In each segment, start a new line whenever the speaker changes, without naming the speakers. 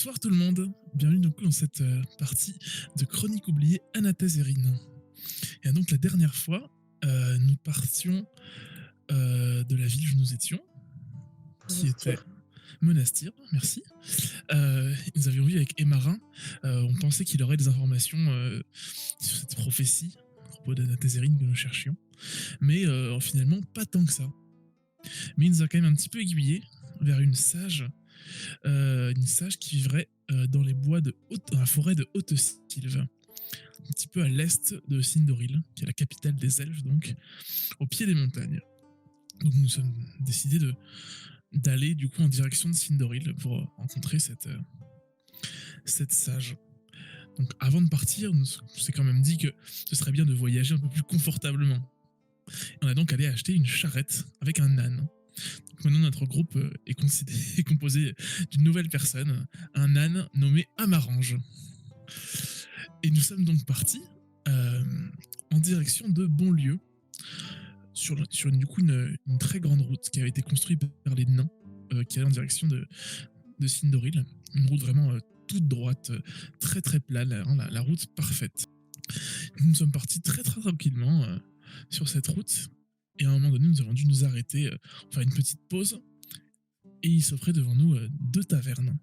Bonsoir tout le monde, bienvenue donc dans cette partie de Chronique oubliée Anathazérine. Et donc la dernière fois, nous partions de la ville où nous étions, qui était
Monastir.
Monastir, merci. Nous avions vu avec Émarin, on pensait qu'il aurait des informations sur cette prophétie à propos d'Anathazérine que nous cherchions, mais finalement pas tant que ça. Mais il nous a quand même un petit peu aiguillé vers une sage qui vivrait dans les bois dans la forêt de Haute-Sylve, un petit peu à l'est de Sindoril, qui est la capitale des elfes, donc au pied des montagnes. Donc nous sommes décidés d'aller du coup en direction de Sindoril pour rencontrer cette sage. Donc avant de partir, on s'est quand même dit que ce serait bien de voyager un peu plus confortablement. On a donc allé acheter une charrette avec un âne. Donc maintenant notre groupe est composé d'une nouvelle personne, un âne nommé Amarange. Et nous sommes donc partis en direction de Bonlieu, sur du coup une très grande route qui avait été construite par les nains, qui allait en direction de Sindoril. Une route vraiment toute droite, très très plane, la route parfaite. Nous sommes partis très très tranquillement sur cette route, et à un moment donné, nous avons dû nous arrêter, faire une petite pause, et il s'offrait devant nous deux tavernes.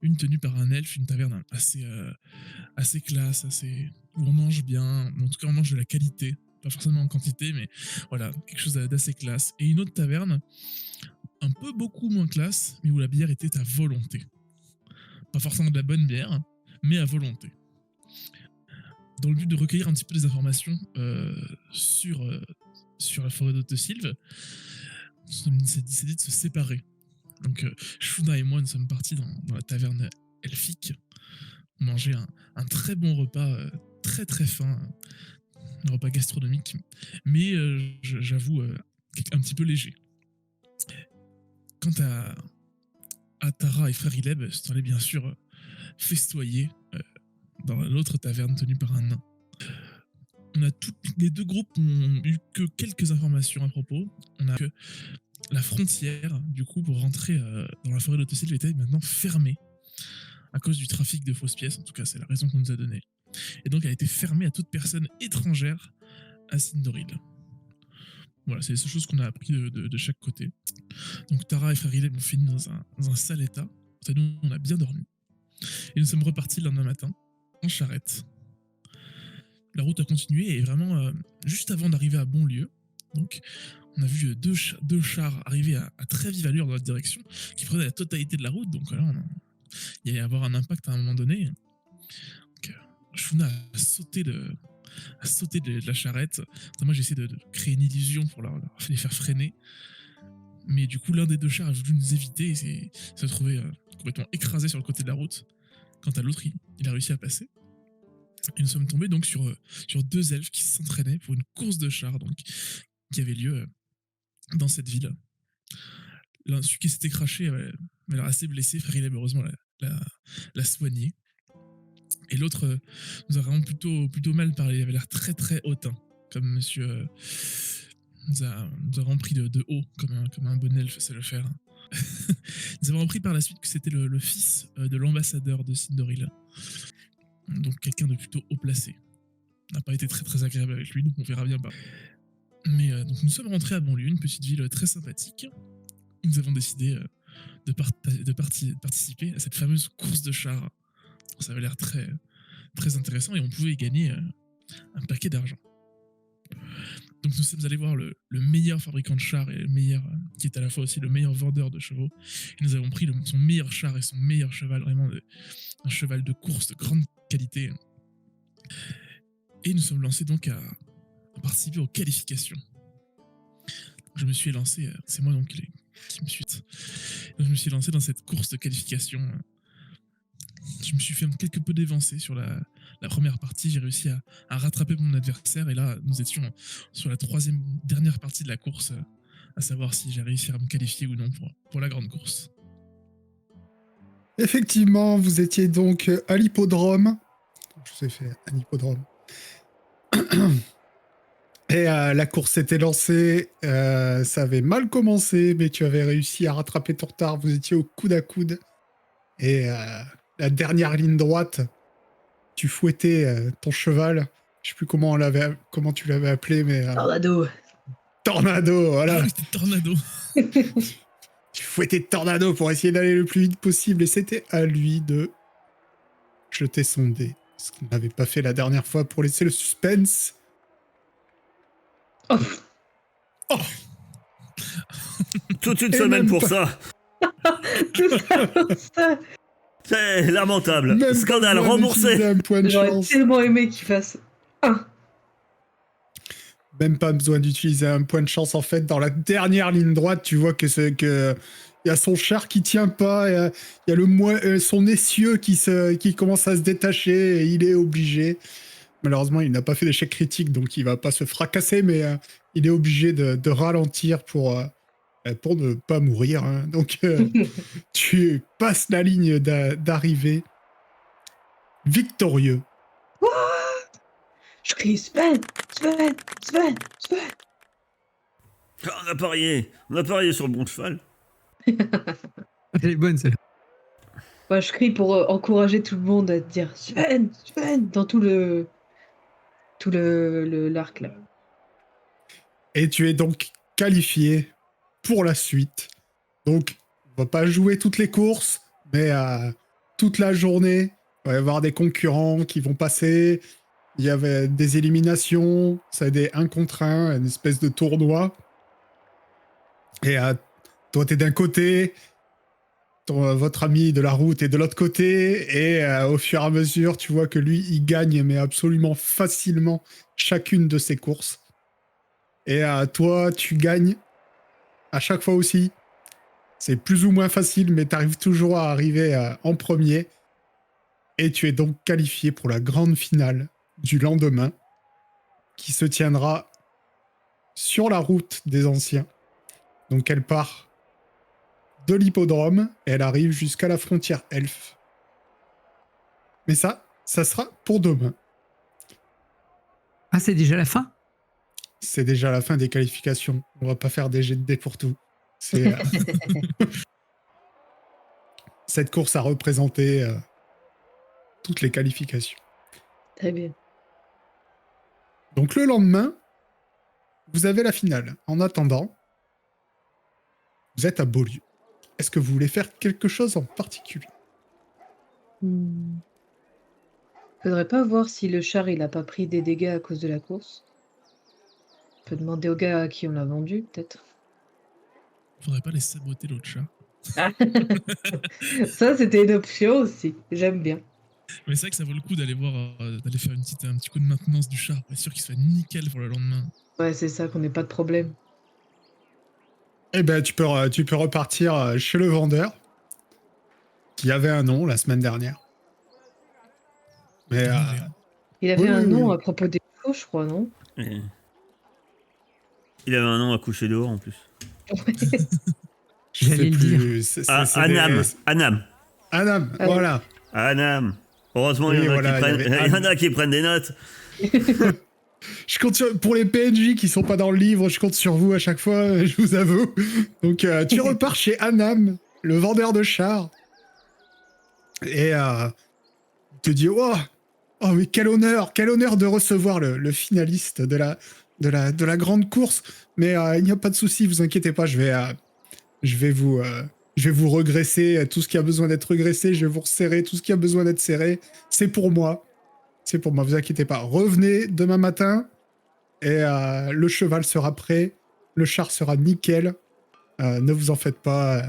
Une tenue par un elfe, une taverne assez classe, où on mange bien, en tout cas on mange de la qualité, pas forcément en quantité, mais voilà, quelque chose d'assez classe. Et une autre taverne, un peu beaucoup moins classe, mais où la bière était à volonté. Pas forcément de la bonne bière, mais à volonté. Dans le but de recueillir un petit peu des informations sur la forêt d'Haute-Sylve, on s'est décidé de se séparer. Donc Shuna et moi, nous sommes partis dans la taverne elfique. On mangeait un très bon repas, très très fin, un repas gastronomique, mais j'avoue un petit peu léger. Quant à Tara et Frère Ileb, sont allés bien sûr festoyer dans l'autre taverne tenue par un nain. Les deux groupes n'ont eu que quelques informations à propos. On a que la frontière, du coup, pour rentrer dans la forêt d'Haute-Sylve était maintenant fermée à cause du trafic de fausses pièces. En tout cas, c'est la raison qu'on nous a donnée. Et donc, elle a été fermée à toute personne étrangère à Sindoril. Voilà, c'est les seules choses qu'on a appris de chaque côté. Donc Tara et Frère Ileb ont fini dans un sale état. Nous, on a bien dormi. Et nous sommes repartis le lendemain matin, en charrette. La route a continué, et vraiment, juste avant d'arriver à Bonlieu, donc, on a vu deux chars arriver à très vive allure dans notre direction, qui prenaient la totalité de la route. Donc là, il y allait avoir un impact à un moment donné. Donc, Shuna a sauté de la charrette. Moi, j'ai essayé de créer une illusion pour les faire freiner. Mais du coup, l'un des deux chars a voulu nous éviter et s'est retrouvé complètement écrasé sur le côté de la route. Quant à l'autre, il a réussi à passer. Et nous sommes tombés donc sur deux elfes qui s'entraînaient pour une course de chars donc, qui avait lieu dans cette ville. Celui qui s'était craché avait l'air assez blessé. Frère Ileb, heureusement, l'a soigné. Et l'autre nous a vraiment plutôt mal parlé. Il avait l'air très très hautain, comme monsieur nous a vraiment pris de haut, comme un bon elfe sait le faire. Nous avons appris par la suite que c'était le fils de l'ambassadeur de Sindoril. Donc quelqu'un de plutôt haut placé. On n'a pas été très très agréable avec lui, donc on verra bien pas. Mais donc nous sommes rentrés à Bonlieu, une petite ville très sympathique. Nous avons décidé de participer à cette fameuse course de chars. Ça avait l'air très, très intéressant et on pouvait y gagner un paquet d'argent. Donc nous sommes allés voir le meilleur fabricant de chars et le meilleur, qui est à la fois aussi le meilleur vendeur de chevaux. Et nous avons pris son meilleur char et son meilleur cheval, vraiment un cheval de course de grande qualité. Et nous sommes lancés donc à participer aux qualifications. Je me suis lancé, c'est moi donc qui me suis. Donc, je me suis lancé dans cette course de qualification. Je me suis fait quelque peu dévancer sur la première partie. J'ai réussi à rattraper mon adversaire, et là nous étions sur la troisième dernière partie de la course, à savoir si j'ai réussi à me qualifier ou non pour la grande course.
Effectivement, vous étiez donc à l'hippodrome. Je vous ai fait un hippodrome. Et la course s'était lancée. Ça avait mal commencé, mais tu avais réussi à rattraper ton retard. Vous étiez au coude à coude. Et la dernière ligne droite, tu fouettais ton cheval. Je sais plus comment tu l'avais appelé, mais
Tornado.
Tornado, voilà.
C'était Tornado.
Tu fouettais Tornado pour essayer d'aller le plus vite possible. Et c'était à lui de jeter son dé. Ce qu'on n'avait pas fait la dernière fois pour laisser le suspense.
Oh,
Toute une
Et
semaine
même
pour
pas-
ça.
tout ça pour ça.
C'est lamentable.
Même
Scandale,
pas besoin d'utiliser
remboursé.
un point de
J'aurais
chance.
tellement aimé qu'il fasse 1.
Même pas besoin d'utiliser un point de chance en fait. Dans la dernière ligne droite, tu vois que il y a son char qui tient pas, il y a son essieu qui commence à se détacher et il est obligé. Malheureusement, il n'a pas fait d'échec critique, donc il va pas se fracasser, mais il est obligé de ralentir pour ne pas mourir. Hein. Donc tu passes la ligne d'arrivée victorieux.
Je crie Sven, Sven, Sven, Sven.
Ah, on a parié sur le bon cheval.
Elle est bonne, celle-là.
Moi, je crie pour encourager tout le monde à dire Sven, Sven dans tout l'arc là.
Et tu es donc qualifié pour la suite. Donc, on va pas jouer toutes les courses, mais toute la journée, il va y avoir des concurrents qui vont passer. Il y avait des éliminations, ça a des 1 contre 1, une espèce de tournoi. Et toi, t'es d'un côté, votre ami de la route est de l'autre côté, et au fur et à mesure, tu vois que lui, il gagne, mais absolument facilement, chacune de ses courses. Et toi, tu gagnes à chaque fois aussi. C'est plus ou moins facile, mais tu arrives toujours à arriver en premier. Et tu es donc qualifié pour la grande finale du lendemain, qui se tiendra sur la route des anciens. Donc elle part de l'hippodrome et elle arrive jusqu'à la frontière elfe. Mais ça sera pour demain.
Ah, c'est déjà la fin?
C'est déjà la fin des qualifications. On va pas faire des jets de dés pour tout. C'est cette course a représenté toutes les qualifications.
Très bien.
Donc le lendemain, vous avez la finale. En attendant, vous êtes à Beaulieu. Est-ce que vous voulez faire quelque chose en particulier?
Faudrait pas voir si le char il a pas pris des dégâts à cause de la course. On peut demander au gars à qui on l'a vendu, peut-être.
Faudrait pas les saboter l'autre chat.
Ah. Ça, c'était une option aussi. J'aime bien.
Mais c'est vrai que ça vaut le coup d'aller voir, d'aller faire un petit coup de maintenance du char pour être sûr qu'il soit nickel pour le lendemain.
Ouais, c'est ça, qu'on n'ait pas de problème.
Eh ben, tu peux repartir chez le vendeur, qui avait un nom la semaine dernière. Mais
Il avait
oui,
un
oui,
nom
oui.
à propos des chevaux, je crois, non?
Et il avait un nom à coucher dehors en plus.
je sais
J'allais le
plus.
Ah,
C'est
Anam.
des-
Anam.
Anam,
Ah,
voilà.
Anam. Heureusement,
Oui,
il y en a
voilà,
qui prennent,
il y avait
il y en a qui prennent des notes.
Je compte pour les PNJ qui sont pas dans le livre, je compte sur vous à chaque fois, je vous avoue. Donc tu repars chez Anam, le vendeur de chars, et il te dit oh mais quel honneur de recevoir le finaliste de la grande course. Mais il n'y a pas de souci, vous inquiétez pas, je vais vous regresser tout ce qui a besoin d'être regressé, je vais vous resserrer tout ce qui a besoin d'être serré. C'est pour moi, vous inquiétez pas. Revenez demain matin. Et le cheval sera prêt, le char sera nickel. Ne vous en faites pas.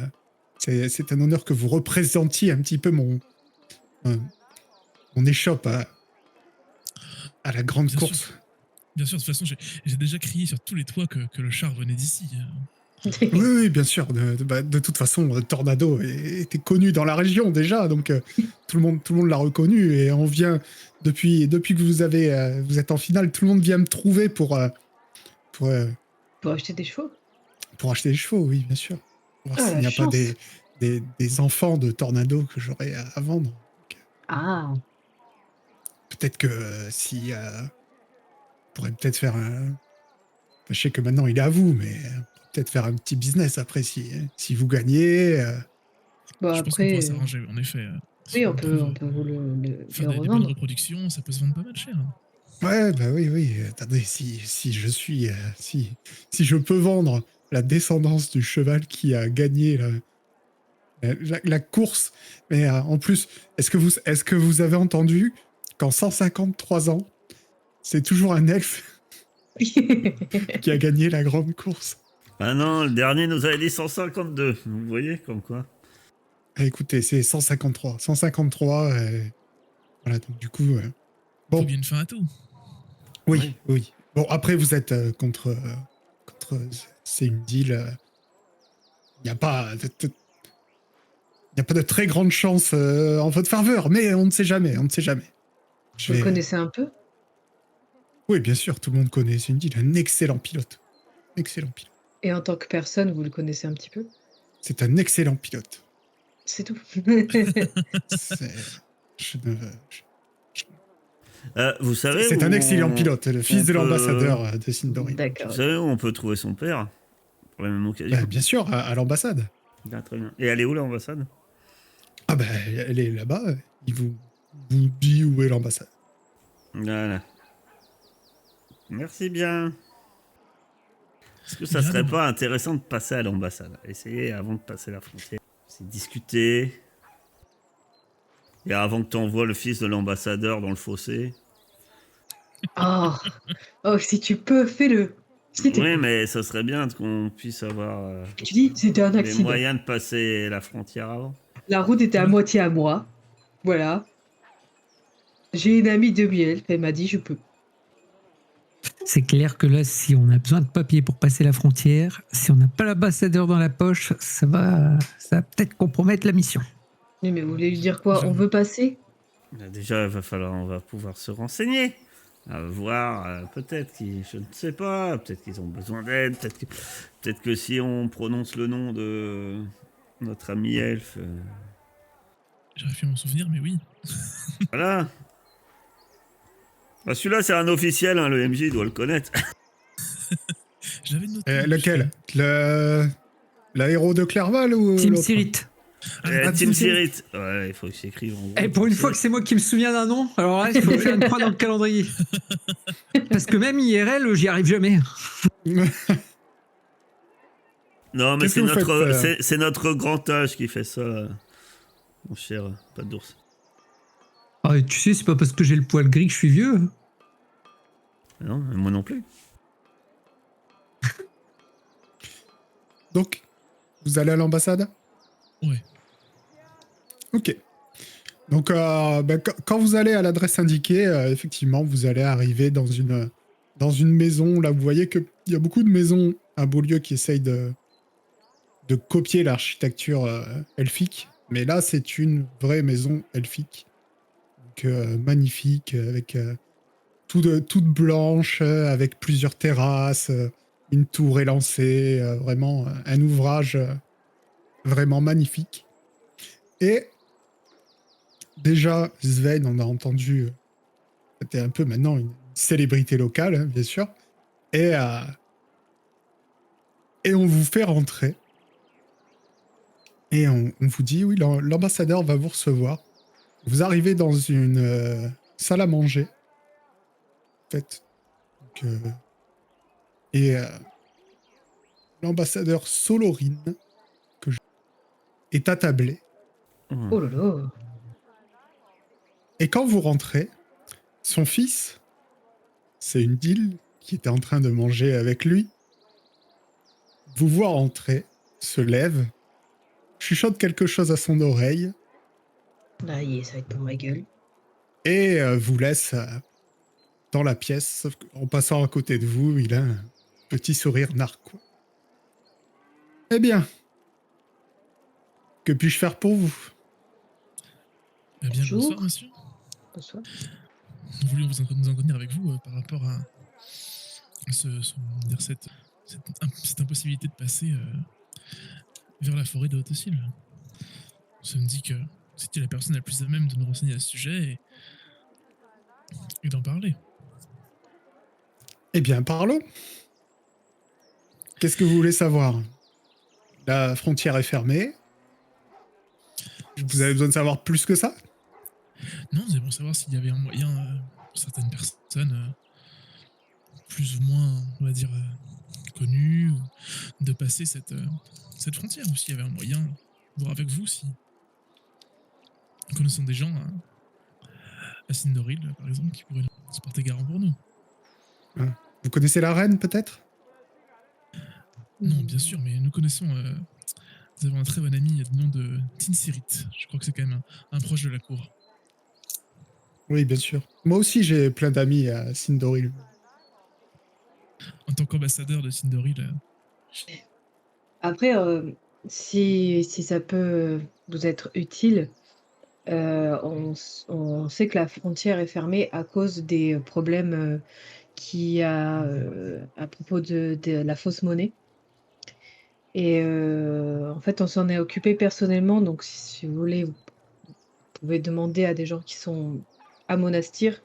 C'est un honneur que vous représentiez un petit peu mon échoppe à la grande
Bien
course.
sûr. Bien sûr, de toute façon, j'ai déjà crié sur tous les toits que le char venait d'ici.
Oui, bien sûr. De toute façon, Tornado était connu dans la région déjà, donc tout le monde l'a reconnu et on vient depuis que vous êtes en finale, tout le monde vient me trouver pour
Pour acheter des chevaux.
pour acheter des chevaux, oui, bien sûr. Voir
Ah,
s'il
la
n'y a pas
chance.
des enfants de Tornado que j'aurais à vendre. Donc,
Ah.
peut-être que si on pourrait peut-être faire un. Je sais que maintenant il est à vous, mais peut-être faire un petit business après si vous gagnez.
Bon,
Je pense qu'on pourra
après,
s'arranger, en effet. Si
oui,
on peut
on peut vous
faire
le
des belles
revendre.
reproductions, ça peut se vendre pas mal cher.
Ouais, bah oui, oui. Attendez, si je suis, si je peux vendre la descendance du cheval qui a gagné la course, mais en plus, est-ce que vous avez entendu qu'en 153 ans, c'est toujours un elfe qui a gagné la grande course?
Ah non, le dernier nous avait dit 152. Vous voyez, comme quoi.
Ah, écoutez, c'est 153. 153, voilà, donc du coup,
Faut
bon,
bien une fin à tout.
oui, oui. Bon, après, vous êtes contre c'est une deal. Il n'y a pas il n'y a pas de très grande chance en votre faveur, mais on ne sait jamais, on ne sait jamais.
Vous le connaissez un peu?
Oui, bien sûr, tout le monde connaît Cindy, un excellent pilote. Excellent pilote.
Et en tant que personne, vous le connaissez un petit peu?
C'est un excellent pilote.
C'est tout.
C'est je ne-
Vous savez
c'est
où
un excellent pilote, le fils
on
de
peut-
l'ambassadeur de Sindorin.
Vous
D'accord.
savez où on peut trouver son père? Pour la même occasion.
Bah, bien sûr, à l'ambassade.
Ah, très bien. Et elle est où l'ambassade?
Ah ben, elle est là-bas. Il vous dit où est l'ambassade.
Voilà. Merci bien. Est-ce que ça
Bien,
serait
non.
pas intéressant de passer à l'ambassade? Essayer avant de passer la frontière. C'est discuter. Et avant que tu envoies le fils de l'ambassadeur dans le fossé.
Oh, oh, si tu peux, fais-le. S'il te
Oui,
plaît.
mais ça serait bien qu'on puisse avoir
Tu dis, c'était un
les
accident.
moyens de passer la frontière avant.
La route était à
Oui.
moitié à moi. Voilà. J'ai une amie demi-elfe, elle m'a dit, je peux.
C'est clair que là, si on a besoin de papier pour passer la frontière, si on n'a pas l'ambassadeur dans la poche, ça va peut-être compromettre la mission.
Oui, mais vous voulez lui dire quoi? On
J'avoue.
veut passer?
Déjà, on va pouvoir se renseigner. Voir, peut-être qu'ils, je ne sais pas, peut-être qu'ils ont besoin d'aide, peut-être que si on prononce le nom de notre ami elfe,
J'aurais pu m'en souvenir, mais oui.
voilà. Bah, celui-là, c'est un officiel, hein, le MJ doit le connaître.
Je l'avais noté.
Lequel L'aéro de Clerval ou
Team
l'autre?
Sirit.
Ah,
Tim
Tim
Sirit. Ouais, il faut qu'il s'écrive en gros.
Et pour une fois que c'est moi qui me souviens d'un nom, alors là, il faut faire une croix dans le calendrier. Parce que même IRL, j'y arrive jamais.
Non, mais
Qu'est-ce
c'est
que vous
notre,
faites,
c'est notre grand âge qui fait ça, mon cher pas d'ours.
Ah, et tu sais, c'est pas parce que j'ai le poil gris que je suis vieux.
Non, moi non plus.
Donc, vous allez à l'ambassade?
Ouais.
Ok. Donc, quand vous allez à l'adresse indiquée, effectivement, vous allez arriver dans une maison. Là, vous voyez qu'il y a beaucoup de maisons à Beaulieu qui essayent de copier l'architecture elfique. Mais là, c'est une vraie maison elfique. Donc, magnifique, avec toute blanche, avec plusieurs terrasses, une tour élancée. Vraiment, un ouvrage vraiment magnifique. Et déjà, Sven, on a entendu, c'était un peu maintenant une célébrité locale, hein, bien sûr. Et on vous fait rentrer. Et on vous dit, oui, l'ambassadeur va vous recevoir. Vous arrivez dans une salle à manger. En fait. Donc, et l'ambassadeur Solorine est attablé.
Oh là là.
Et quand vous rentrez, son fils, c'est une deal qui était en train de manger avec lui, vous voit entrer, se lève, chuchote quelque chose à son oreille
Là, ça va être pour ma gueule.
et vous laisse dans la pièce. Sauf qu'en passant à côté de vous, il a un petit sourire narquois. Eh bien, que puis-je faire pour vous?
Bien,
Bonjour.
bonsoir, monsieur.
Bonsoir.
Nous voulions vous entretenir avec vous par rapport à cette impossibilité de passer vers la forêt de Haute-Sylve. Ça me dit que c'était la personne la plus à même de nous renseigner à ce sujet et d'en parler.
Eh bien, parlons. Qu'est-ce que vous voulez savoir? La frontière est fermée. Vous avez besoin de savoir plus que ça?
Non, nous aimerions savoir s'il y avait un moyen pour certaines personnes plus ou moins, on va dire, connues, de passer cette frontière, ou s'il y avait un moyen, voir avec vous si nous connaissons des gens à Sindoril, par exemple, qui pourraient se porter garant pour nous.
Vous connaissez la reine, peut-être?
Non, bien sûr, mais nous connaissons. Nous avons un très bon ami du nom de Tinsirit. Je crois que c'est quand même un proche de la cour.
Oui, bien sûr. Moi aussi, j'ai plein d'amis à Sindoril.
En tant qu'ambassadeur de Sindoril,
Après, si ça peut vous être utile, on sait que la frontière est fermée à cause des problèmes qu'il y a à propos de la fausse monnaie. Et en fait, on s'en est occupé personnellement, donc si vous voulez, vous pouvez demander à des gens qui sont à Monastir.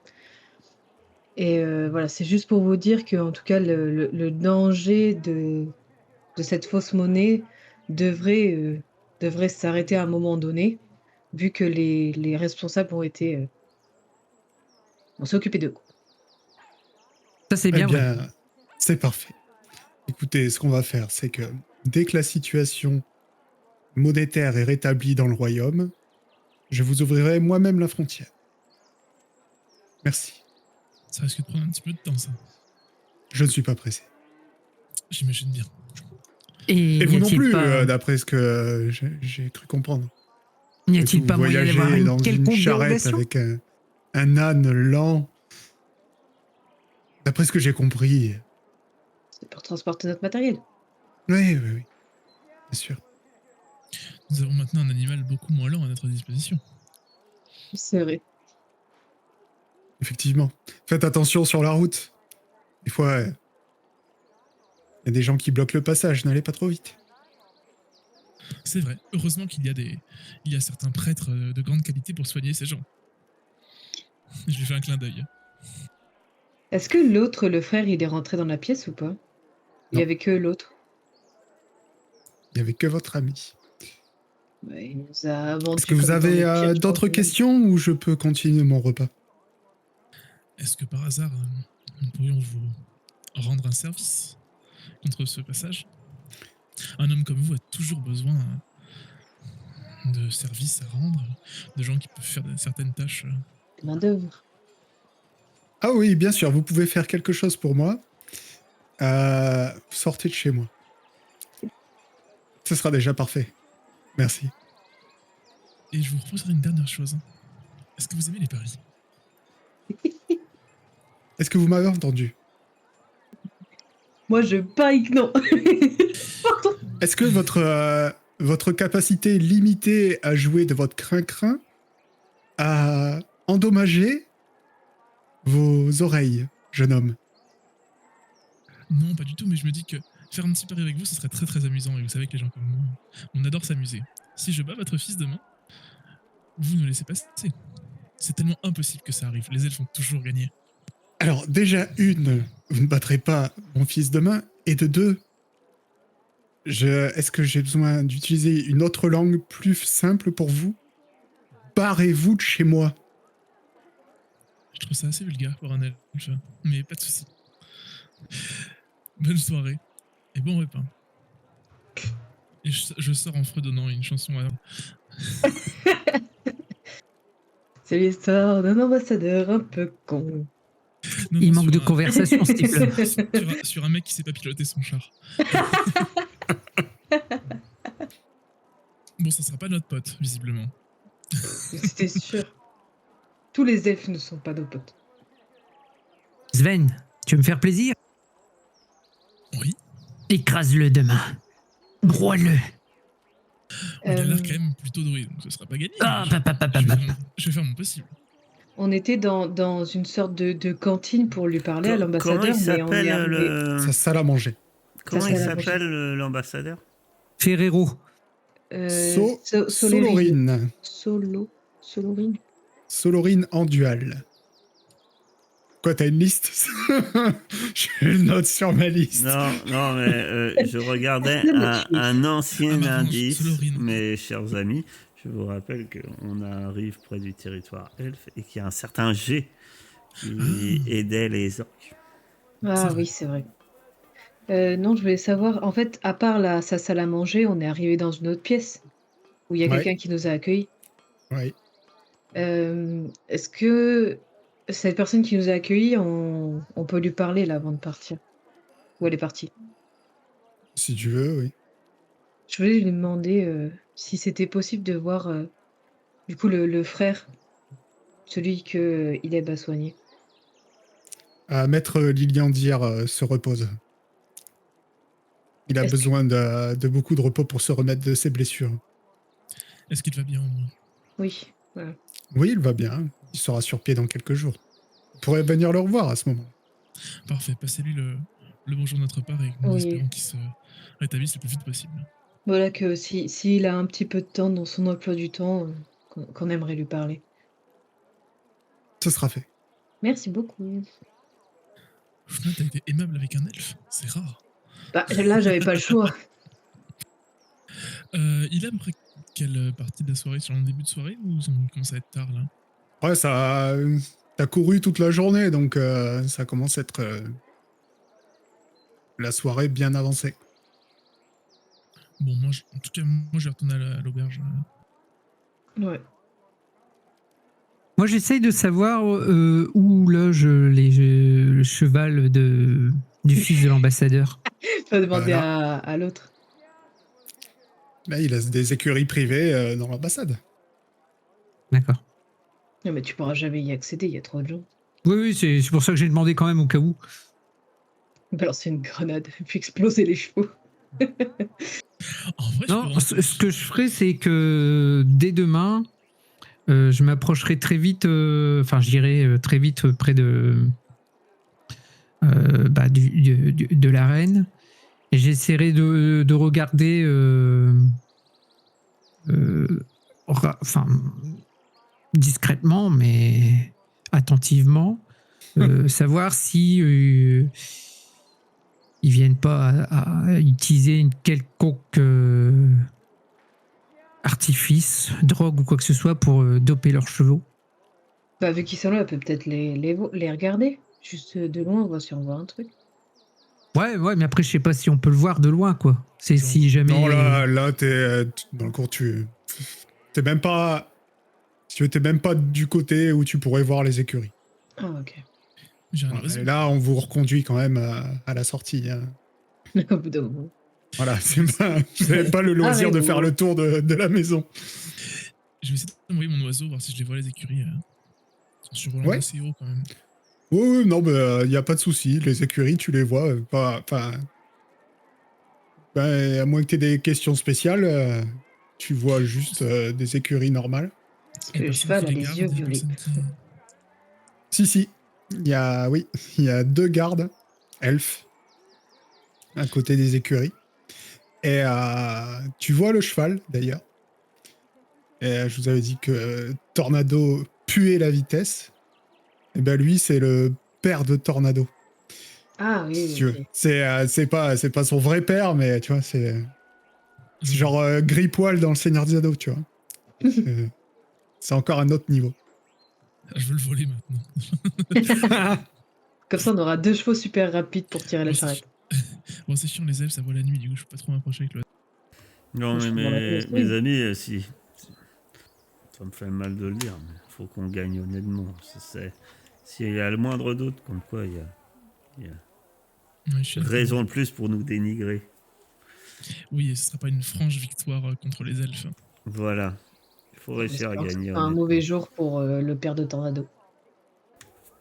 Et voilà, c'est juste pour vous dire qu'en tout cas, le danger de cette fausse monnaie devrait s'arrêter à un moment donné, vu que les responsables on s'est occupé d'eux, quoi.
Ça, c'est
Eh
bien vrai.
bien, c'est parfait. Écoutez, ce qu'on va faire, c'est que dès que la situation monétaire est rétablie dans le royaume, je vous ouvrirai moi-même la frontière. Merci.
ça risque de prendre un petit peu de temps, ça.
Je ne suis pas pressé.
J'imagine bien.
Et
Et
n'y
vous non
a-t-il
plus,
pas,
d'après ce que j'ai cru comprendre.
n'y
Et
a-t-il
vous
pas moyen
voyagez
d'avoir
dans
une
une
quelconque
charrette
dérogation?
avec un âne lent. D'après ce que j'ai compris.
C'est pour transporter notre matériel.
Oui, bien sûr.
Nous avons maintenant un animal beaucoup moins lent à notre disposition.
C'est vrai.
Effectivement. Faites attention sur la route. Des fois, il y a des gens qui bloquent le passage. N'allez pas trop vite.
C'est vrai. Heureusement qu'il y a certains prêtres de grande qualité pour soigner ces gens. Je lui fais un clin d'œil.
Est-ce que l'autre, le frère, il est rentré dans la pièce ou pas? Il y
Non.
avait que l'autre.
Il n'y avait que votre ami.
Ouais, il nous a vendu
Est-ce que vous
comme dans les
avez
pièges
d'autres
pour nous.
questions ou je peux continuer mon repas?
Est-ce que par hasard, nous pourrions vous rendre un service contre ce passage? Un homme comme vous a toujours besoin de services à rendre, de gens qui peuvent faire certaines tâches.
Main-d'œuvre.
Ah oui, bien sûr, vous pouvez faire quelque chose pour moi. Sortez de chez moi. Ce sera déjà parfait. Merci.
Et je vous proposerai une dernière chose. Est-ce que vous aimez les paris?
Est-ce que vous m'avez entendu?
Moi, je parie que non. Pardon.
Est-ce que votre capacité limitée à jouer de votre crin-crin a endommagé vos oreilles, jeune homme?
Non, pas du tout, mais je me dis que faire un petit pari avec vous, ce serait très très amusant. Et vous savez que les gens comme moi, on adore s'amuser. Si je bats votre fils demain, vous nous laissez passer. C'est tellement impossible que ça arrive. Les elfes ont toujours gagné.
Alors, déjà, une, vous ne battrez pas mon fils demain, et de deux, est-ce que j'ai besoin d'utiliser une autre langue plus simple pour vous? Barrez-vous de chez moi.
Je trouve ça assez vulgaire pour un elfe, mais pas de soucis. Bonne soirée et bon repas. Et je sors en fredonnant une chanson à...
C'est l'histoire d'un ambassadeur un peu con.
Non,
Il
non,
manque de
sur un-
conversation, ce type-là.
sur un mec qui sait pas piloter son char. Bon, ça sera pas notre pote, visiblement.
C'était sûr. Tous les elfes ne sont pas nos potes.
Sven, tu veux me faire plaisir?
Oui,
Écrase-le demain. Broie-le.
il a l'air
Euh,
quand même plutôt doué, donc ce sera pas gagné.
Ah,
mais
papa, papa,
je vais
papa.
faire je vais faire mon possible.
On était dans une sorte de cantine pour lui parler à
Comment
l'ambassadeur,
il
mais on est
s'appelle
arrivé.
Ça salle à manger.
Comment
Ça,
il
c'est la
s'appelle l'ambassadeur?
Ferrero.
Solorine.
Solorine.
Solorine.
Solorine en dual. Quoi, t'as une liste? Je le note sur ma liste.
Non, mais je regardais un ancien
Ah, pardon,
indice,
Solorine.
mes chers amis. Je vous rappelle qu'on arrive près du territoire elfe et qu'il y a un certain G qui aidait les orques.
Ah
vrai.
oui, c'est vrai. Non, je voulais savoir, en fait, à part sa salle à manger, on est arrivé dans une autre pièce où il y a
Ouais,
quelqu'un qui nous a accueillis.
ouais.
Est-ce que cette personne qui nous a accueillis, on peut lui parler là avant de partir? Ou elle est partie?
Si tu veux, oui.
Je voulais lui demander, si c'était possible de voir, du coup le frère, celui que Ileb a soigné.
Maître Liliandir se repose. Il a
Est-ce que
besoin de beaucoup de repos pour se remettre de ses blessures.
Est-ce qu'il va bien au moins?
oui, voilà.
Oui, il va bien. Il sera sur pied dans quelques jours. Vous pourrez venir le revoir à ce moment.
Parfait, passez-lui le bonjour de notre part et nous
Oui.
espérons qu'il se rétablisse le plus vite possible.
Voilà que s'il a un petit peu de temps dans son emploi du temps, qu'on aimerait lui parler.
Ce sera fait.
Merci beaucoup.
Au final, t'as été aimable avec un elfe, c'est rare.
Bah, là, j'avais pas le choix.
Il a à peu près quelle partie de la soirée? Sur un début de soirée ou ça commence à être tard là?
Ouais, t'as couru toute la journée, donc ça commence à être la soirée bien avancée.
Bon, moi, en tout cas, moi je vais retourner à l'auberge.
Ouais.
Moi, j'essaye de savoir où loge le cheval du fils de l'ambassadeur.
Faut demander
Voilà.
à l'autre.
Là, il a des écuries privées dans l'ambassade.
D'accord.
Non, mais tu pourras jamais y accéder, il y a trop de gens.
Oui, oui, c'est pour ça que j'ai demandé quand même au cas où.
Balancer une grenade, puis exploser les chevaux.
En vrai,
Non, ce que je ferai, c'est que dès demain, je m'approcherai très vite, enfin, j'irai très vite près de l'arène et j'essaierai de regarder, enfin, discrètement, mais attentivement, savoir si ils viennent pas à utiliser une quelconque artifice, drogue ou quoi que ce soit pour doper leurs chevaux.
Bah, vu qu'ils sont là, elle peut peut-être les regarder. Juste de loin, on voit si on voit un truc.
Ouais, mais après, je sais pas si on peut le voir de loin, quoi. C'est si jamais.
Non, là, dans le cours, t'es même pas. Si tu veux, t'es même pas du côté où tu pourrais voir les écuries.
Ah, ok.
J'ai un
Voilà.
raison.
Et là, on vous reconduit quand même à la sortie. Hein.
Au bout d'un moment.
Voilà, vous n'avez pas le loisir de faire le tour de la maison.
Je vais essayer d'envoyer mon oiseau, voir si je les vois les écuries. Ils sont survolant
Ouais.
assez haut quand même.
Oui, non, il n'y a pas de souci. Les écuries, tu les vois. À moins que tu aies des questions spéciales, tu vois juste des écuries normales.
Parce
Et
que le
personne
cheval
qui
a
les
les
garde,
yeux
il y a
violets.
personne qui...
Si. Il y a 2 gardes, elfes, à côté des écuries. Et tu vois le cheval, d'ailleurs. Et je vous avais dit que Tornado puait la vitesse. Et ben lui, c'est le père de Tornado.
Ah
Si
oui,
tu veux.
ok.
C'est pas son vrai père, mais tu vois, c'est genre Gris-Poil dans Le Seigneur des Anneaux, tu vois. C'est encore un autre niveau.
Je veux le voler maintenant.
Comme ça, on aura 2 chevaux super rapides pour tirer la
Bon, c'est
charrette.
Bon, c'est chiant, les elfes, ça voit la nuit, du coup, je peux pas trop m'approcher avec le...
Non,
Je
mais
comprends la pièce,
mes
oui.
amis, si. Ça me fait mal de le dire, mais faut qu'on gagne honnêtement. S'il y a le moindre doute, comme quoi il y a
Ouais, je suis d'accord.
raison de plus pour nous dénigrer.
Oui, et ce sera pas une franche victoire contre les elfes.
Voilà. Il faut réussir à
J'espère que ce
gagner.
sera un
honnêtement.
mauvais jour pour le père de Tornado.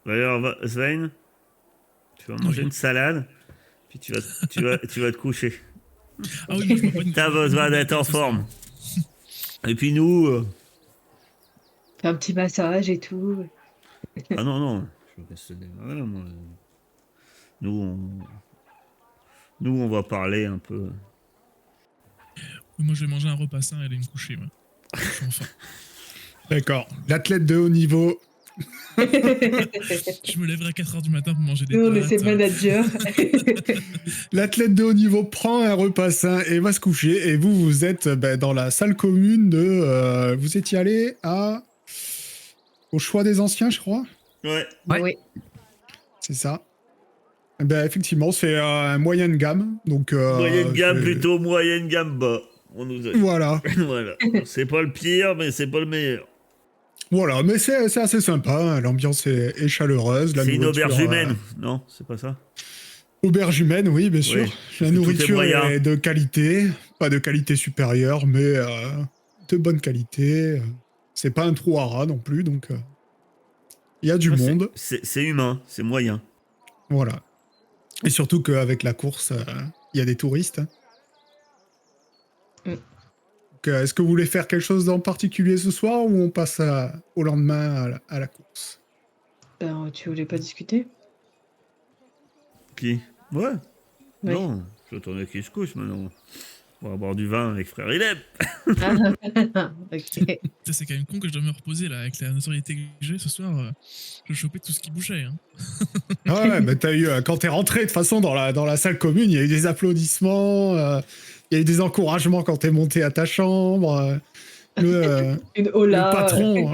D'ailleurs, Svein, tu vas manger
Oui.
une salade, puis tu vas te coucher.
Ah oui, moi je vois pas une...
T'as besoin d'être en forme. Et puis nous...
Faire un petit massage et tout.
Ah non, je veux rester voilà, moi. Nous, on va parler un peu.
Oui, moi je vais manger un repas sain et aller me coucher, moi. Je suis enfin...
D'accord. L'athlète de haut niveau
Je me lèverai à 4h du matin pour manger des
Nous, on est
pâtes.
ses managers.
L'athlète de haut niveau prend un repas sain et va se coucher. Et vous, vous êtes dans la salle commune de... vous étiez allé au choix des anciens, je crois.
Ouais.
Ouais.
Oui.
C'est ça. Effectivement, c'est un moyenne gamme. Donc,
Moyenne gamme
c'est-
plutôt, moyenne gamme bas. On nous a dit.
Voilà.
Voilà. C'est pas le pire, mais c'est pas le meilleur.
Voilà, mais c'est assez sympa. Hein. L'ambiance est chaleureuse. La
C'est une
nourriture,
auberge humaine. Non, c'est pas ça.
Auberge humaine, oui, bien
Oui,
sûr.
tout
La
est
nourriture
moyen.
est de qualité. Pas de qualité supérieure, mais de bonne qualité. C'est pas un trou à rats non plus, donc il y a du
Ouais,
monde.
c'est humain, c'est moyen.
Voilà. Et surtout qu'avec la course, il y a des touristes. Hein.
Mm.
Donc, est-ce que vous voulez faire quelque chose en particulier ce soir ou on passe au lendemain à la course?
Ben, tu voulais pas discuter?
Qui? Ouais.
Oui.
Non, j'attendais qu'il se couche maintenant. On va boire du vin avec frère Ileb.
Ah, ok.
Putain, c'est quand même con que je dois me reposer là avec la notoriété que j'ai ce soir. Je chopais tout ce qui bougeait. Hein.
Ah ouais, bah t'as eu, quand t'es rentré, de toute façon, dans la salle commune, il y a eu des applaudissements, il y a eu des encouragements quand t'es monté à ta chambre.
Une hola.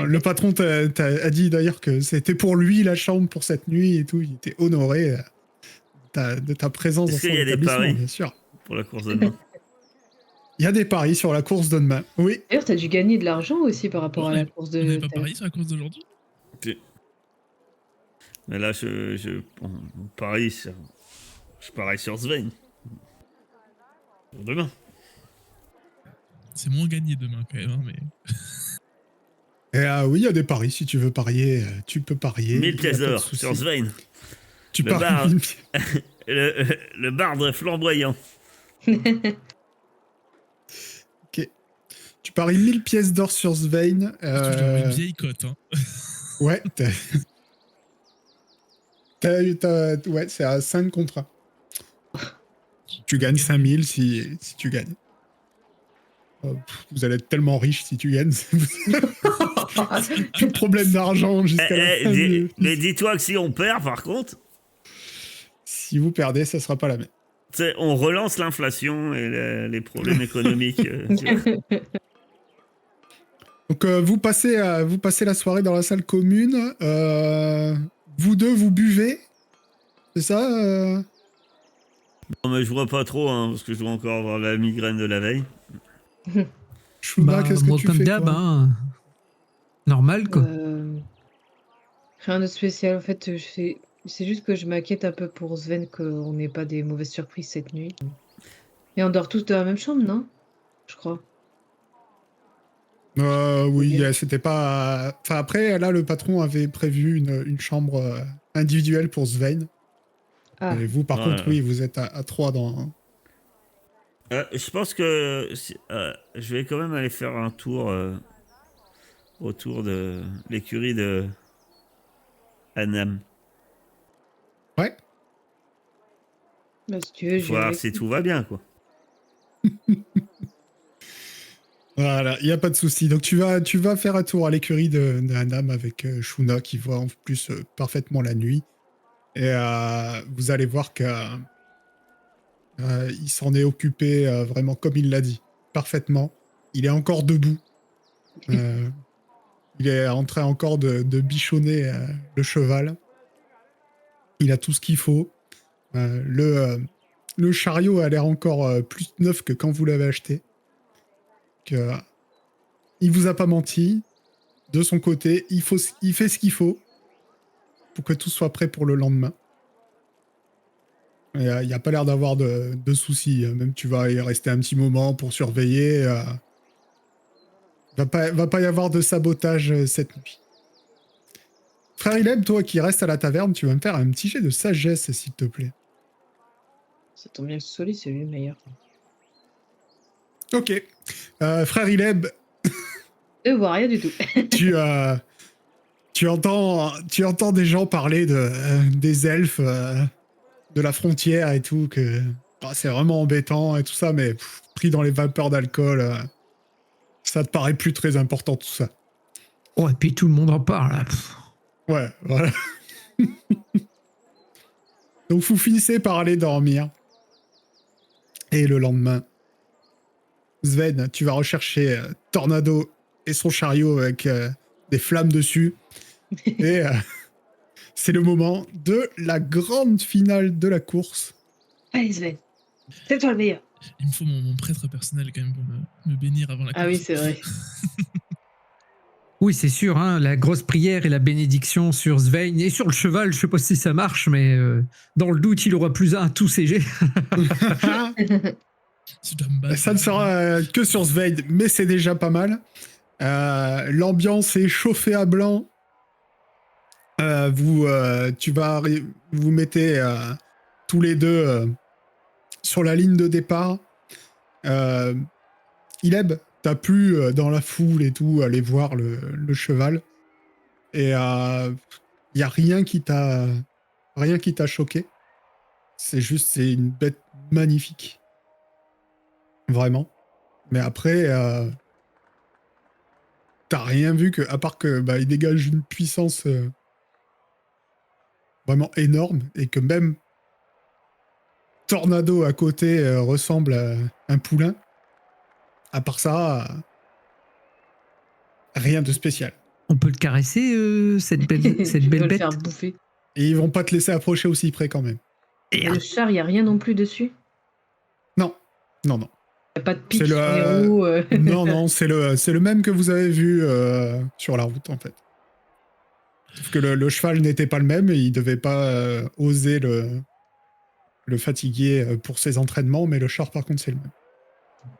Le patron a dit d'ailleurs que c'était pour lui la chambre pour cette nuit et tout. Il était honoré de ta présence dans
Est-ce
son
qu'il y a des
établissement,
paris
bien sûr.
Pour la course de demain.
Il y a des paris sur la course de demain. Oui.
D'ailleurs, t'as dû gagner de l'argent aussi par rapport à la course
On n'avait
de.
pas parié sur la course d'aujourd'hui?
Mais là, on parie sur... Je parie sur Sven. Pour demain.
C'est moins gagné demain quand même. Hein, mais...
Et oui, il y a des paris. Si tu veux parier, tu peux parier.
1000
Il y a
pièces
pas de
d'or
souci.
sur Sven.
Tu
Le
paries
bar.
1000 pièces.
Le barde flamboyant.
Ok. Tu paries 1000 pièces d'or sur Svein.
Je dois avoir une vieille cote. Hein.
Ouais, ouais, c'est à 5 contre 1. Tu gagnes 5000 si tu gagnes. Vous allez être tellement riche si tu gagnes. Plus de problème d'argent jusqu'à la fin.
Mais dis-toi que si on perd, par contre,
Si vous perdez, ça sera pas la même.
on relance l'inflation et les problèmes économiques. Tu vois.
Donc vous passez la soirée dans la salle commune. Vous deux, vous buvez. C'est ça
Non, mais je vois pas trop, hein, parce que je dois encore avoir la migraine de la veille.
Shuna, qu'est-ce que
moi,
tu
comme
fais
d'hab,
toi
hein. Normal, quoi.
Rien de spécial. En fait, c'est juste que je m'inquiète un peu pour Sven qu'on n'ait pas des mauvaises surprises cette nuit. Et on dort tous dans la même chambre, non? Je crois.
Oui,
Ok.
c'était pas... Enfin, après, là, le patron avait prévu une chambre individuelle pour Svein.
Ah,
Et vous, par
Ouais.
contre, oui, vous êtes à 3 dans...
Je pense que je vais quand même aller faire un tour autour de l'écurie de Annam.
Ouais.
bah, si tu veux, je
Voir
vais
si tout va bien, quoi.
Voilà, il n'y a pas de souci. Donc tu vas faire un tour à l'écurie de Hanam avec Shuna qui voit en plus parfaitement la nuit. Et vous allez voir que il s'en est occupé vraiment comme il l'a dit, parfaitement. Il est encore debout. Il est en train encore de bichonner le cheval. Il a tout ce qu'il faut. Le chariot a l'air encore plus neuf que quand vous l'avez acheté. Il vous a pas menti. De son côté, il fait ce qu'il faut pour que tout soit prêt pour le lendemain. Il n'y a pas l'air d'avoir de soucis. Même tu vas y rester un petit moment pour surveiller. Va pas y avoir de sabotage cette nuit. Frère Ileb, toi qui restes à la taverne, tu vas me faire un petit jet de sagesse, s'il te plaît.
Ça tombe bien que ce soit lui, c'est lui le meilleur.
Ok. Frère Ileb,
Je vois rien du tout.
tu entends des gens parler des elfes, de la frontière et tout, que c'est vraiment embêtant et tout ça, mais pris dans les vapeurs d'alcool, ça te paraît plus très important tout ça.
Oh, et puis tout le monde en parle. Là. Pff.
Ouais, voilà. Donc vous finissez par aller dormir. Et le lendemain, Sven, tu vas rechercher Tornado et son chariot avec des flammes dessus. Et c'est le moment de la grande finale de la course.
Allez, Sven, c'est toi le meilleur.
Il me faut mon prêtre personnel quand même pour me bénir avant la course.
Ah oui, c'est vrai.
Oui, c'est sûr, hein, la grosse prière et la bénédiction sur Svein et sur le cheval, je sais pas si ça marche, mais dans le doute, il aura plus un à tous ses jets.
Si je dois me battre,
Ça ne sera que sur Sven, mais c'est déjà pas mal. L'ambiance est chauffée à blanc. Vous mettez tous les deux sur la ligne de départ. Ileb, t'as pu dans la foule et tout aller voir le cheval. Et il y a rien qui t'a choqué. C'est une bête magnifique. Vraiment. Mais après, t'as rien vu à part que il dégage une puissance vraiment énorme et que même Tornado à côté ressemble à un poulain. À part ça, rien de spécial.
On peut le caresser, cette belle
Tu peux le
bête.
faire bouffer.
Et ils vont pas te laisser approcher aussi près quand même.
Et le char, il n'y a rien non plus dessus.
Non, non, non.
Il n'y a pas de pic
C'est
sur les roues.
Non, non, c'est le même que vous avez vu sur la route en fait. Sauf que le cheval n'était pas le même et il devait pas oser le fatiguer pour ses entraînements, mais le char par contre c'est le même.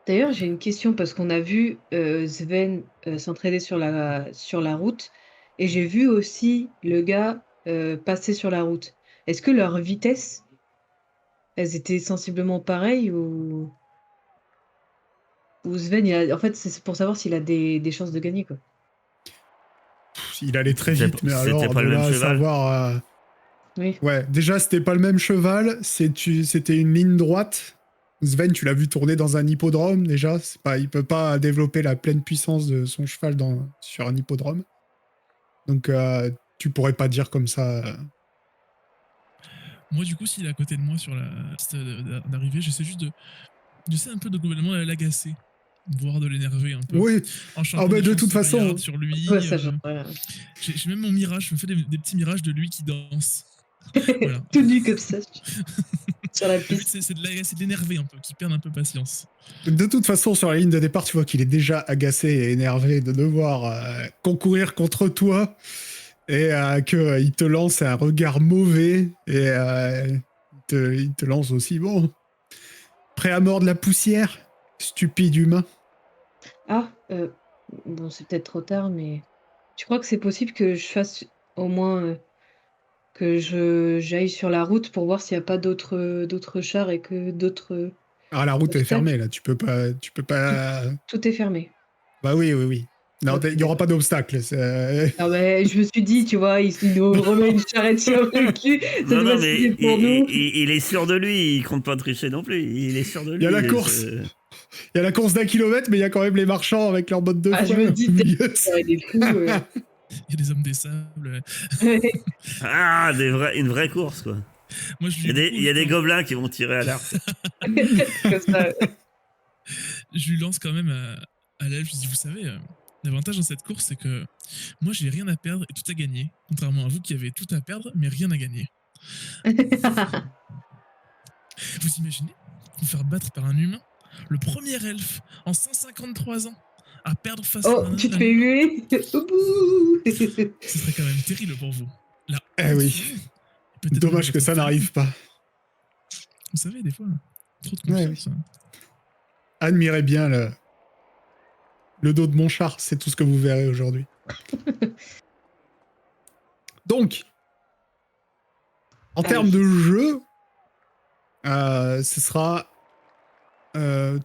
D'ailleurs, j'ai une question parce qu'on a vu Sven s'entraîner sur la route et j'ai vu aussi le gars passer sur la route. Est-ce que leur vitesse, elles étaient sensiblement pareilles ou Sven, en fait, c'est pour savoir s'il a des chances de gagner, quoi.
Il allait très
C'était-
vite, mais
c'était
alors
pas
de
le
là
même
à
cheval.
savoir...
Oui.
Ouais, déjà c'était pas le même cheval, c'était une ligne droite. Sven, tu l'as vu tourner dans un hippodrome déjà. Il peut pas développer la pleine puissance de son cheval sur un hippodrome. Donc tu pourrais pas dire comme ça.
Moi, du coup, s'il est à côté de moi sur la piste d'arrivée, j'essaie un peu de complètement l'agacer, voire de l'énerver un peu.
Oui.
En chantant
bah,
des
de toute
chansons
façon-
gaillardes sur lui.
Ouais, ça, j'en sais rien.
J'ai même mon mirage, je me fais des petits mirages de lui qui danse. Voilà.
Tout nu comme ça sur la
Le but,
piste.
c'est de l'agacer, d'énerver un peu, qu'il perde un peu patience.
De toute façon, sur la ligne de départ, tu vois qu'il est déjà agacé et énervé de devoir concourir contre toi et qu'il te lance un regard mauvais et il te lance aussi, bon, prêt à mordre la poussière, stupide humain.
Ah, bon, c'est peut-être trop tard, mais tu crois que c'est possible que je fasse au moins que j'aille sur la route pour voir s'il n'y a pas d'autres chars et que d'autres.
Ah, la route est
Obstacle.
fermée là, tu peux pas.
Tout est fermé.
Bah oui, oui, oui. Non,
Ok,
il n'y aura pas d'obstacle.
Ah ben, je me suis dit, tu vois, il nous remet une charrette sur le cul, ça
Non,
va
non, mais
signer pour nous.
il est sûr de lui, il compte pas tricher non plus. Il est sûr de lui.
Il y a la course. Il y a la course d'1 kilomètre, mais il y a quand même les marchands avec leurs bottes de
Ah, je
foin
me dis,
au milieu.
il est fou.
Il y a des hommes des sables.
Ah, une vraie course, quoi.
Moi, je
Il y a des gobelins qui vont tirer à l'arc.
Comme ça.
Je lui lance quand même à l'elfe. Je dis, vous savez, l'avantage dans cette course, c'est que moi, j'ai rien à perdre et tout à gagner. Contrairement à vous qui avez tout à perdre, mais rien à gagner. Vous imaginez vous faire battre par un humain, le premier elfe en 153 ans, à perdre face à
Oh,
un
tu te
un-
fais huer. Au bout.
Ce serait quand même terrible pour vous. Là,
Eh oui.
peut-être
Dommage
même
que ça
votre
n'arrive pas.
famille. Vous savez, des fois, trop de
Ouais,
confiance. Hein.
Admirez bien le dos de mon char, c'est tout ce que vous verrez aujourd'hui. Donc, en termes de jeu, ce sera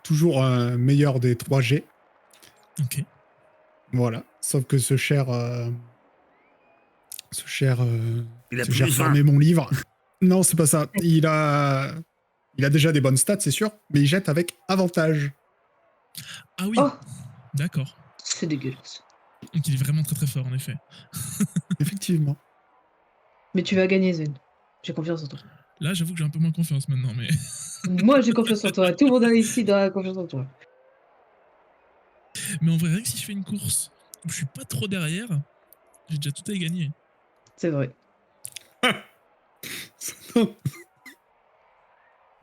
toujours un meilleur des 3G.
Ok.
Voilà. Sauf que ce cher
Il a
j'ai
plus
refermé
20.
mon livre. Non, c'est pas ça. Il a déjà des bonnes stats, c'est sûr, mais il jette avec avantage.
Ah oui,
Oh,
d'accord.
c'est dégueulasse.
Donc il est vraiment très très fort, en effet.
Effectivement.
Mais tu vas gagner, Zen. J'ai confiance en toi.
Là, j'avoue que j'ai un peu moins confiance maintenant, mais
Moi, j'ai confiance en toi. Tout le monde ici a confiance en toi.
mais en vrai, rien que si je fais une course où je suis pas trop derrière, j'ai déjà tout à y gagner.
C'est vrai.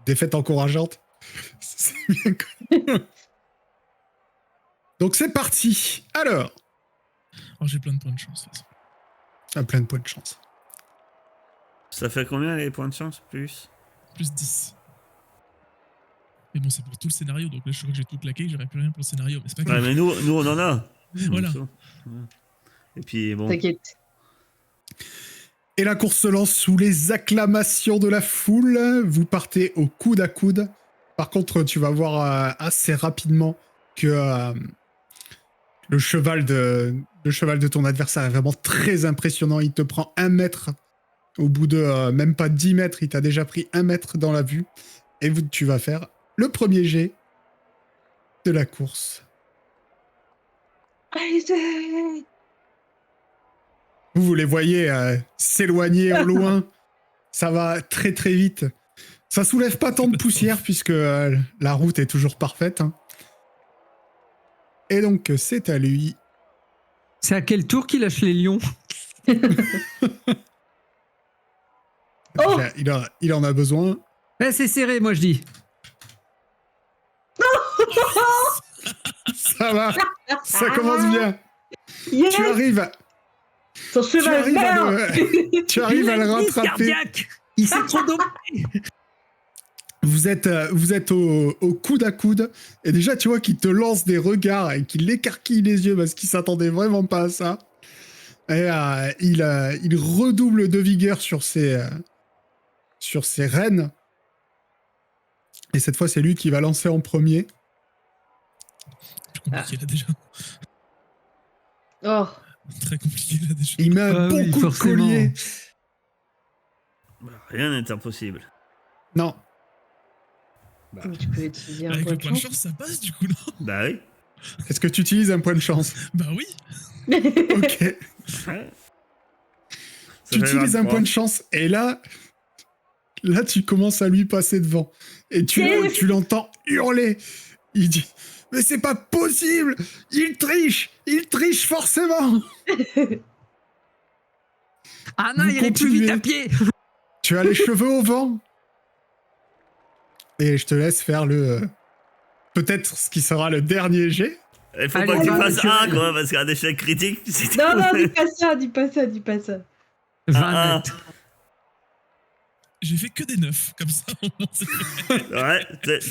Défaite encourageante. C'est bien. Donc c'est parti. Alors,
Alors j'ai plein de points de chance. De toute façon.
à plein de points de chance.
Ça fait combien les points de chance plus?
Plus 10. Mais bon, c'est pour tout le scénario, donc là je crois que j'ai tout claqué, j'aurais plus rien pour le scénario, mais c'est pas
Ouais,
grave.
mais nous on en a.
Voilà.
Donc, et puis bon.
T'inquiète.
Et la course se lance sous les acclamations de la foule. Vous partez au coude à coude. Par contre, tu vas voir assez rapidement que le cheval de ton adversaire est vraiment très impressionnant. Il te prend 1 mètre. Au bout de même pas 10 mètres, il t'a déjà pris 1 mètre dans la vue. Et tu vas faire le premier jet de la course.
Allez, Zen.
Vous les voyez s'éloigner au loin. Ça va très très vite. Ça soulève pas tant de poussière puisque la route est toujours parfaite. Hein. Et donc c'est à lui.
C'est à quel tour qu'il lâche les lions?
Oh
Il en a besoin.
C'est serré, moi je dis.
Ça va. Ça commence bien.
Yes.
Tu arrives.
Ton
Tu
cheval
arrives
meurt.
tu arrives à le rattraper.
Cardiaque. Il s'est trop dopé.
Vous êtes au coude à coude. Et déjà, tu vois qu'il te lance des regards et qu'il écarquille les yeux parce qu'il s'attendait vraiment pas à ça. Et il redouble de vigueur sur ses rênes. Et cette fois, c'est lui qui va lancer en premier.
Plus compliqué là déjà.
Oh.
Très compliqué là déjà.
Il met un bon coup de collier.
Rien n'est impossible.
Non.
Mais tu peux utiliser un
Avec
point
le
de
point de
chance.
chance, ça passe du coup, non?
Bah oui.
Est-ce que tu utilises un point de chance?
Bah oui.
Ok.
Ouais.
Tu
Ça fait
utilises un
23.
point de chance. Et là, tu commences à lui passer devant. Et tu l'entends hurler. Il dit... Mais c'est pas possible! Il triche forcément!
Ah non,
Vous
il allait plus vite
continuez.
à pied.
Tu as les cheveux au vent. Et je te laisse faire peut-être ce qui sera le dernier jet.
Il faut
Allez,
pas que tu
on va
fasses
naturel.
1 quoi, parce qu'un échec critique, c'est
Non, non, dis pas ça, dis pas ça, dis pas ça.
20 net.
J'ai fait que des 9, comme ça au moins c'est fait.
Ouais,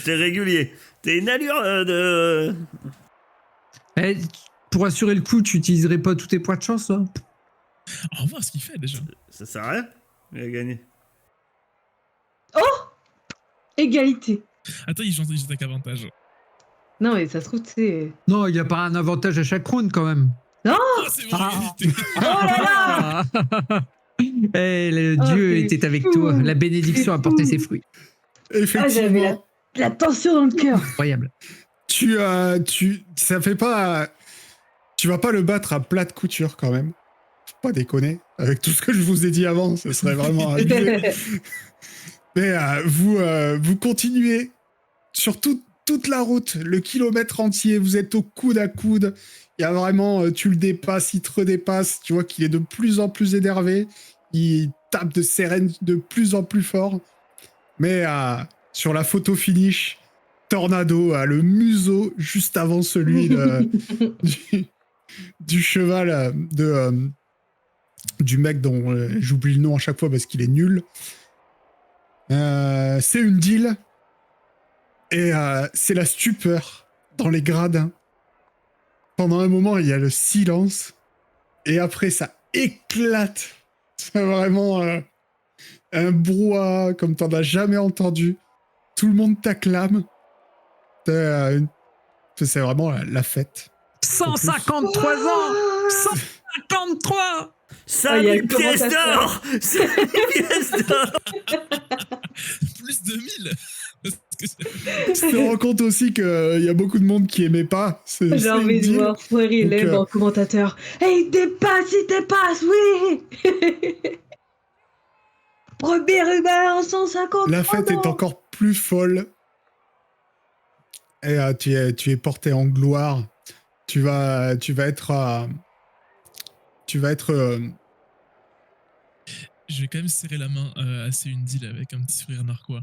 t'es régulier. T'es une allure de...
Eh, pour assurer le coup, tu utiliserais pas tous tes points de chance, toi?
On va voir ce qu'il fait déjà.
Ça sert à rien. Il a gagné.
Égalité.
Attends, ils attaquent avantage.
Non, mais ça se trouve, c'est...
Non, il n'y a pas un avantage à chaque round quand même.
Oh, c'est vrai,
Ah.
égalité.
Oh là là.
Eh, le
Oh,
Dieu
c'est
était avec
fou.
toi. La bénédiction a
C'est
porté
fou.
ses fruits.
Effectivement,
La tension dans le cœur.
Incroyable.
ça fait pas... Tu vas pas le battre à plat de couture quand même. Faut pas déconner. Avec tout ce que je vous ai dit avant, ce serait vraiment abusé. Mais vous continuez sur toute la route, le kilomètre entier, vous êtes au coude à coude. Il y a vraiment, tu le dépasses, il te redépasse. Tu vois qu'il est de plus en plus énervé. Il tape de ses rênes de plus en plus fort. Mais sur la photo finish, Tornado a le museau juste avant celui du cheval du mec dont j'oublie le nom à chaque fois parce qu'il est nul. C'est une deal et c'est la stupeur dans les gradins. Pendant un moment, il y a le silence et après, ça éclate. C'est vraiment un brouhaha comme t'en as jamais entendu. Tout le monde t'acclame. C'est vraiment la fête.
153 ans. 153.
il y a
5000
le
pièces
commentateur.
d'or. 5000 pièces d'or.
Plus de 1000. Parce que c'est-
Tu te rends compte aussi qu'il y a beaucoup de monde qui aimait pas.
J'ai envie de voir Foiré
Donc,
en commentateur. Hey, il dépasse, oui. Premier humain en 150
La fête est encore plus folle. Et tu es porté en gloire. Tu vas être...
Je vais quand même serrer la main à Céundil avec un petit sourire narquois.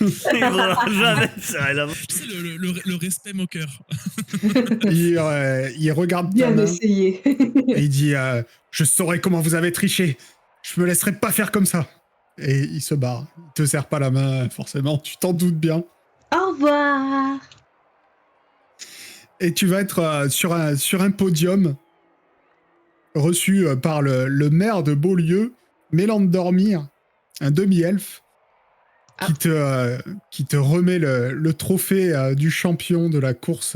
Il faudra jamais serrer la main.
Tu sais, le respect moqueur.
il regarde ta
Bien
main
essayé.
et il dit je saurai comment vous avez triché. Je me laisserai pas faire comme ça. Et il se barre. Il te serre pas la main, forcément. Tu t'en doutes bien.
Au revoir.
Et tu vas être sur un podium reçu par le maire de Beaulieu, Mélandormir, un demi-elfe, qui te remet le trophée du champion de la course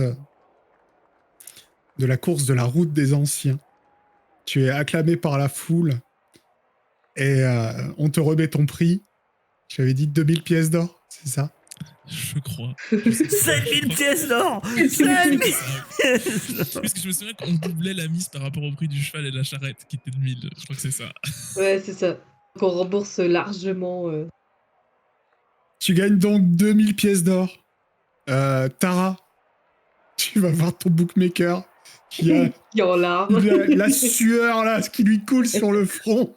de la route des anciens. Tu es acclamé par la foule et on te remet ton prix. J'avais dit 2000 pièces d'or, c'est ça?
Je crois.
7000 pièces d'or 7000 pièces d'or.
Parce que je me souviens qu'on doublait la mise par rapport au prix du cheval et de la charrette, qui était de 1000. Je crois que c'est ça.
Ouais, c'est ça. Qu'on rembourse largement.
Tu gagnes donc 2000 pièces d'or. Tara, tu vas voir ton bookmaker qui a
Qui en larmes.
la sueur là, ce qui lui coule sur le front.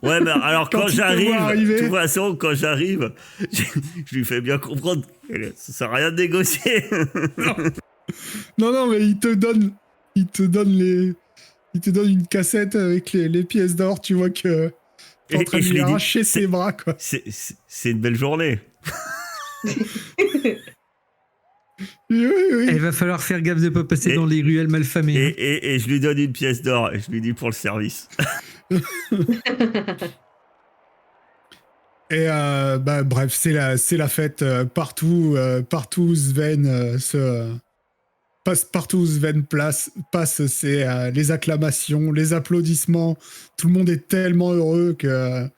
Ouais, mais alors
Quand
quand
il te voit
j'arrive,
arriver.
de toute façon, quand j'arrive, je lui fais bien comprendre que ça sert à rien de négocier.
Non, mais il te donne une cassette avec les pièces d'or. Tu vois que t'es en train de
je
lui
lui dis,
arracher ses bras, quoi.
C'est une belle journée.
Oui.
Il va falloir faire gaffe de pas passer
Et-
dans les ruelles malfamées. hein.
Et je lui donne une pièce d'or et je lui dis pour le service.
Et bref, c'est la fête partout où Sven partout où Sven passe, c'est les acclamations, les applaudissements. Tout le monde est tellement heureux que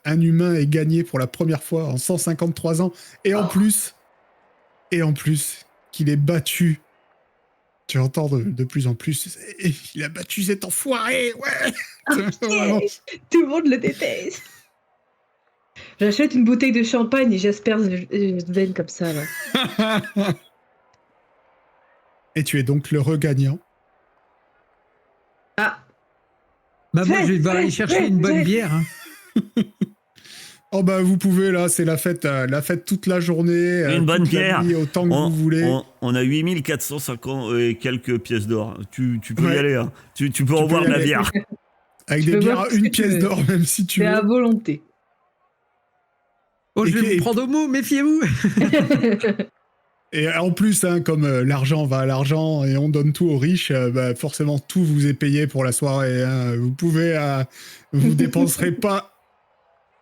un humain ait gagné pour la première fois en 153 ans. Et en plus, qu'il ait battu. Tu entends de plus en plus. Il a battu cet enfoiré, ouais. Vraiment.
Tout le monde le déteste. J'achète une bouteille de champagne et j'asperge Sven comme ça, là.
Et tu es donc le regagnant.
Ah,
Bah moi, je vais devoir aller chercher une bonne bière. hein.
Oh vous pouvez là, c'est la fête toute la journée.
Une bonne
toute la
bière.
nuit, autant que vous voulez.
On a 8450 et quelques pièces d'or. Tu peux
Ouais.
y aller. Hein. Tu peux
peux
revoir
y
de la
aller.
bière.
Avec
Tu
des
peux
bières
boire
à
tout ce
une
que tu
pièce
veux.
d'or, même si tu
c'est à
veux.
volonté.
Oh, je
Et
vais
que-
vous prendre au mot, méfiez-vous.
Et en plus, comme l'argent va à l'argent et on donne tout aux riches, forcément tout vous est payé pour la soirée. Hein. Vous dépenserez pas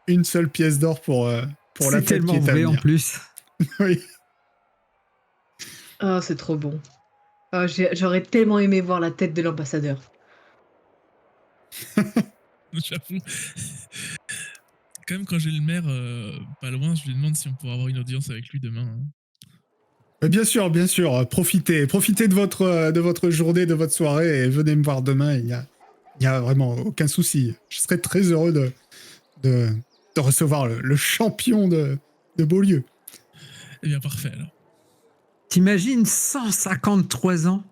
une seule pièce d'or pour la
C'est
fête qui
tellement
est à
vrai en
venir.
plus.
Oui.
Ah, c'est trop bon. Ah, j'aurais tellement aimé voir la tête de l'ambassadeur.
J'avoue. Quand même, quand j'ai le maire pas loin, je lui demande si on pourra avoir une audience avec lui demain. hein.
Bien sûr. Profitez de votre journée, de votre soirée et venez me voir demain. Il y a vraiment aucun souci. Je serai très heureux de recevoir le champion de Beaulieu.
Eh bien, parfait alors.
T'imagines 153 ans?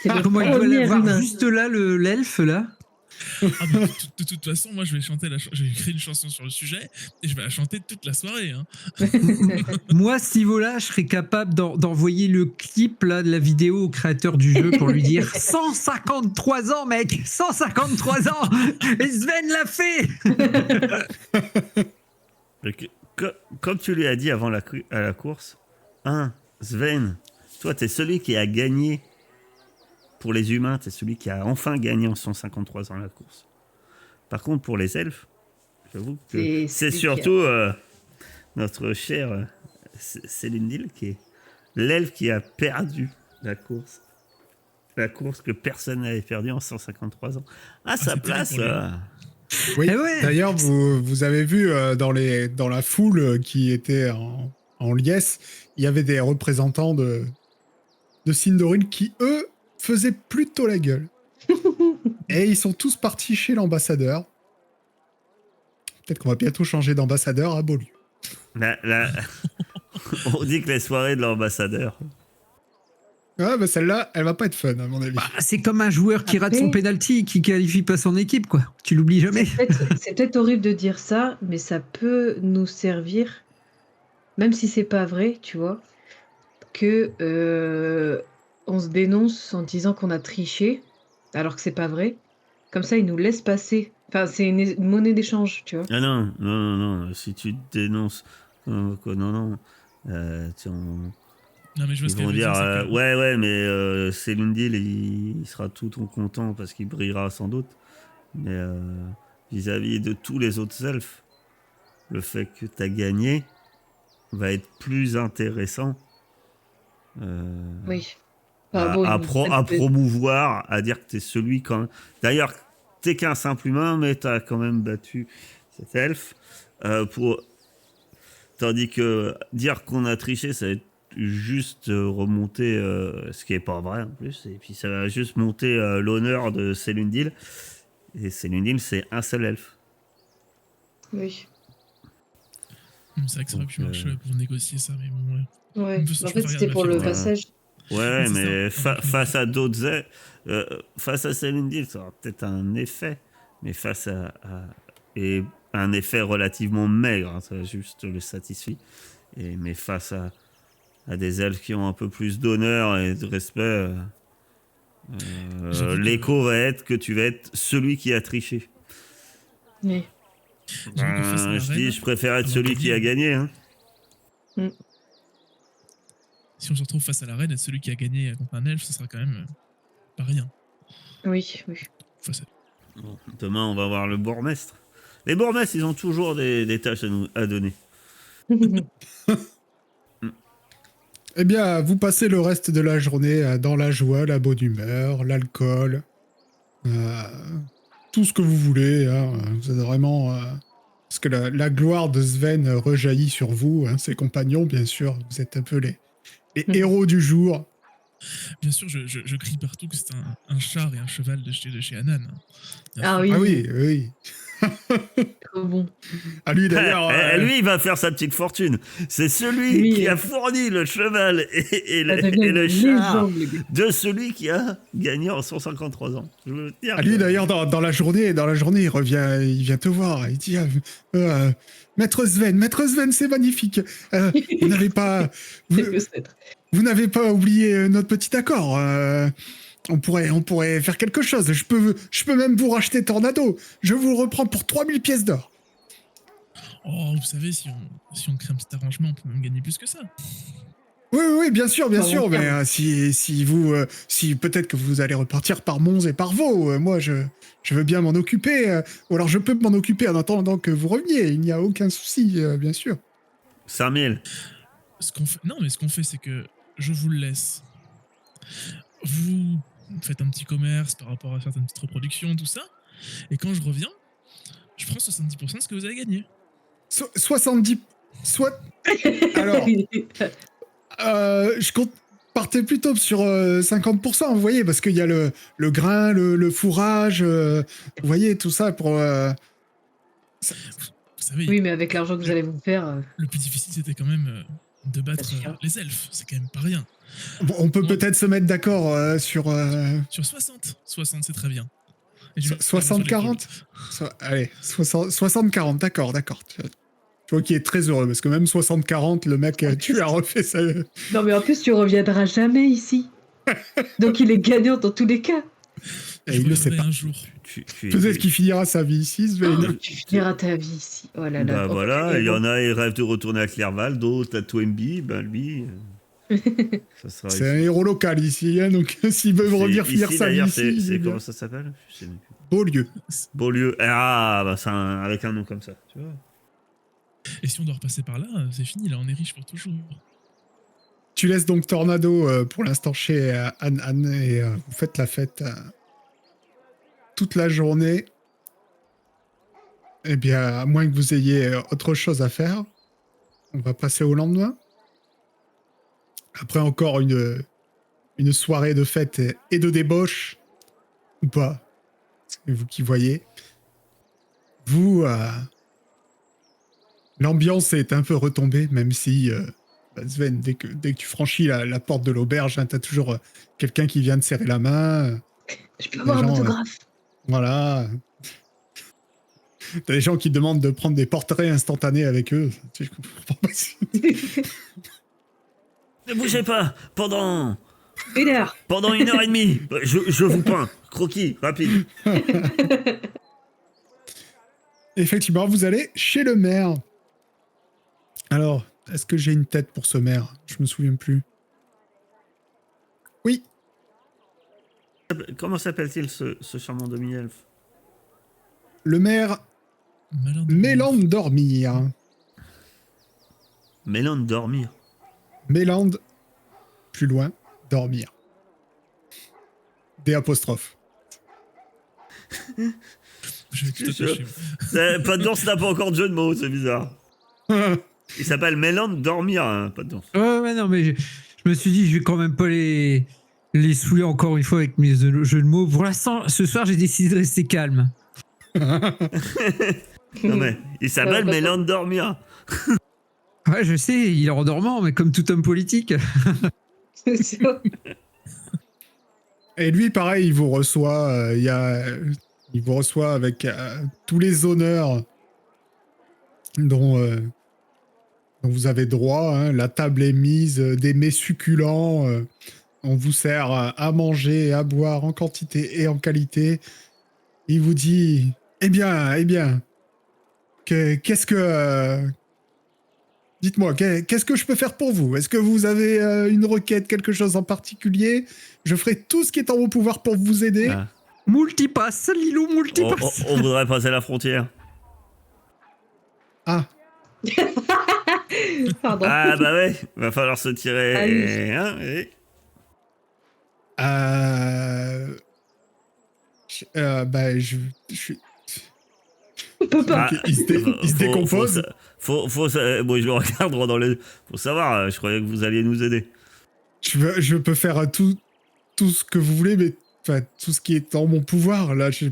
C'est le
Comment il doit
premier
l'avoir
humain.
juste là, l'elfe, là?
Ah, mais de toute façon, moi je vais chanter je vais écrire une chanson sur le sujet et je vais la chanter toute la soirée. Hein.
Moi, à ce niveau-là, je serais capable d'envoyer le clip là, de la vidéo au créateur du jeu pour lui dire 153 ans, mec! 153 ans! Et Sven l'a fait!
Donc, comme tu lui as dit avant à la course, Sven, toi, t'es celui qui a gagné pour les humains, t'es celui qui a enfin gagné en 153 ans la course. Par contre, pour les elfes, j'avoue que c'est surtout notre cher Célindil qui est l'elfe qui a perdu la course. La course que personne n'avait perdue en 153 ans. À sa
c'est
place...
terrible pour
Oui.
Eh ouais.
D'ailleurs, vous avez vu dans la foule qui était en liesse, il y avait des représentants de Sindoril qui, eux, faisaient plutôt la gueule. Et ils sont tous partis chez l'ambassadeur. Peut-être qu'on va bientôt changer d'ambassadeur à Beaulieu.
Là, on dit que les soirées de l'ambassadeur.
Ah, bah celle-là, elle va pas être fun, à mon avis.
Bah, c'est comme un joueur qui rate son
Après-
penalty, qui qualifie pas son équipe, quoi. Tu l'oublies jamais.
C'est peut-être horrible de dire ça, mais ça peut nous servir, même si c'est pas vrai, tu vois, que on se dénonce en disant qu'on a triché, alors que c'est pas vrai. Comme ça, ils nous laissent passer. Enfin, c'est une monnaie d'échange, tu vois.
Ah non, non, non, non. Si tu te dénonces, non, non.
Non, mais je vois
Ils
ce qu'elle
vont
veut
dire,
dire. c'est que-
ouais, mais c'est Lundil, il sera tout content parce qu'il brillera sans doute. Mais vis-à-vis de tous les autres elfes, le fait que tu as gagné va être plus intéressant
Oui.
à,
Enfin, bon,
à
ils nous
à
prennent-
promouvoir, à dire que tu es celui quand même. D'ailleurs, t'es qu'un simple humain, mais tu as quand même battu cet elfe. Tandis que dire qu'on a triché, ça va être juste remonter, ce qui est pas vrai en plus, et puis ça va juste monter l'honneur de Célundil. Et Célundil, c'est un seul elfe.
Oui.
C'est vrai que ça aurait pu
Donc,
marcher pour négocier ça, mais bon, ouais.
Ouais.
En plus,
En
je
fait,
préfère
c'était
garder
pour
ma
le
fierté.
passage.
Ouais,
C'est
mais
ça.
face à d'autres elfes, face à Célundil, ça aura peut-être un effet, mais face et un effet relativement maigre, hein, ça juste le satisfie. Mais face à des elfes qui ont un peu plus d'honneur et de respect,
J'avoue que-
l'écho va être que tu vas être celui qui a triché.
Oui.
J'avoue que face à la
Je
reine,
dis, je préfère être
avoir
celui
gagné,
qui a gagné. Hein.
si on se retrouve face à la reine, être celui qui a gagné contre un elfe, ce sera quand même pas rien.
Oui, oui.
Face à-
Bon, demain, on va voir le bourgmestre. Les bourgmestres, ils ont toujours des tâches à donner.
Eh bien, vous passez le reste de la journée dans la joie, la bonne humeur, l'alcool, tout ce que vous voulez. Hein. Vous êtes vraiment... parce que la gloire de Sven rejaillit sur vous, hein, ses compagnons, bien sûr. Vous êtes un peu les héros du jour.
Bien sûr, je crie partout que c'est un char et un cheval de chez Anan. Bien
Ah
sûr.
oui,
Ah oui, oui.
trop bon.
À lui d'ailleurs...
Lui, il va faire sa petite fortune. C'est celui
Lui,
qui a fourni le cheval et
Ça devient
le
une
char
légende, le gars.
de celui qui a gagné en 153 ans. Je veux dire
À lui
que-
d'ailleurs dans la journée, il vient te voir. Il dit Maître Sven, c'est magnifique. Vous n'avez pas, vous,
C'est peut-être.
vous n'avez pas oublié notre petit accord. On pourrait faire quelque chose. Je peux même vous racheter Tornado. Je vous le reprends pour 3000 pièces d'or.
Oh, vous savez, si on crée un petit arrangement, on peut même gagner plus que ça.
Oui, bien sûr,
Pas
mais
longtemps.
si peut-être que vous allez repartir par Mons et par Vaux, moi je veux bien m'en occuper, ou alors je peux m'en occuper en attendant que vous reveniez, il n'y a aucun souci, bien sûr.
5000.
Non, mais ce qu'on fait, c'est que je vous le laisse. Vous faites un petit commerce par rapport à certaines petites reproductions, tout ça. Et quand je reviens, je prends 70% de ce que vous avez gagné.
70... Soit... Alors, je compte... Partez plutôt sur 50%, vous voyez, parce qu'il y a le grain, le fourrage, vous voyez, tout ça pour...
Vous savez,
Oui, mais avec l'argent que vous allez vous faire.
le plus difficile, c'était quand même de battre
Bien sûr.
les elfes. C'est quand même pas rien.
Bon, on peut peut-être se mettre d'accord sur...
Sur 60. 60, c'est très bien. Et je-
60-40 Allez, 60-40, d'accord. Tu vois qu'il est très heureux, parce que même 60-40, le mec, tu as refait ça.
Non, mais en plus, tu reviendras jamais ici. Donc, il est gagnant dans tous les cas.
Et
Je
il le sait
reviendrai
pas.
un jour.
Peut-être qu'il finira sa vie ici, Sven.
Tu finiras ta vie ici. Oh là là.
Bah
Oh,
voilà, il y
bon.
en a, ils rêvent de retourner à Clerval, d'autres à Toemby, ben lui, ça sera
C'est un héros local ici, hein, donc s'il veut revenir finir sa vie
d'ailleurs,
ici, il est
c'est
bien.
comment ça s'appelle? Je sais même plus.
Beaulieu.
Beaulieu. Ah, bah c'est avec un nom comme ça, tu vois.
Et si on doit repasser par là, c'est fini. Là, on est riche pour toujours.
Tu laisses donc Tornado pour l'instant chez Anne et vous faites la fête toute la journée. Eh bien, à moins que vous ayez autre chose à faire, on va passer au lendemain. Après encore une soirée de fête et de débauche, ou pas, c'est vous qui voyez. Vous L'ambiance est un peu retombée, même si, Sven, dès que tu franchis la porte de l'auberge, hein, t'as toujours quelqu'un qui vient te serrer la main.
Je peux
Des
avoir un
gens,
autographe.
Voilà. T'as des gens qui demandent de prendre des portraits instantanés avec eux. Tu sais, je comprends pas si-
Ne bougez pas pendant
1 heure.
1h30. Je vous peins. Croquis, rapide.
Effectivement, vous allez chez le maire. Alors, est-ce que j'ai une tête pour ce maire? Je me souviens plus. Oui,
Comment s'appelle-t-il ce charmant demi-elfe?
le maire Méland Dormir.
Mélan de dormir.
Méland, plus loin, dormir. D apostrophe.
Je vais tout attacher.
Pas de danse n'a pas encore de jeu de mots, c'est bizarre. Il s'appelle Mélan de dormir, hein, pas de danse.
Ouais, non, mais je me suis dit, je vais quand même pas les saouler encore une fois avec mes jeux de mots. Pour l'instant, ce soir, j'ai décidé de rester calme.
Non mais, il s'appelle
Ouais,
Mélan de dormir.
Ouais, je sais, il est endormant, mais comme tout homme politique.
C'est ça.
Et lui, pareil, il vous reçoit. Il vous reçoit avec tous les honneurs dont vous avez droit. Hein. La table est mise, des mets succulents. On vous sert à manger et à boire en quantité et en qualité. Il vous dit, eh bien, qu'est-ce que... Dites-moi, qu'est-ce que je peux faire pour vous? Est-ce que vous avez une requête, quelque chose en particulier? Je ferai tout ce qui est en mon pouvoir pour vous aider.
Ah.
Multipass, Lilou, multipass.
On voudrait passer la frontière.
Ah,
Pardon.
Ah bah ouais, va falloir se tirer.
Ah oui.
Hein, et-
bah, je suis...
On peut pas.
Il se décompose.
Bon, je le regarde droit dans les... Faut savoir, je croyais que vous alliez nous aider.
Je peux faire tout ce que vous voulez, mais enfin, tout ce qui est en mon pouvoir. Là, je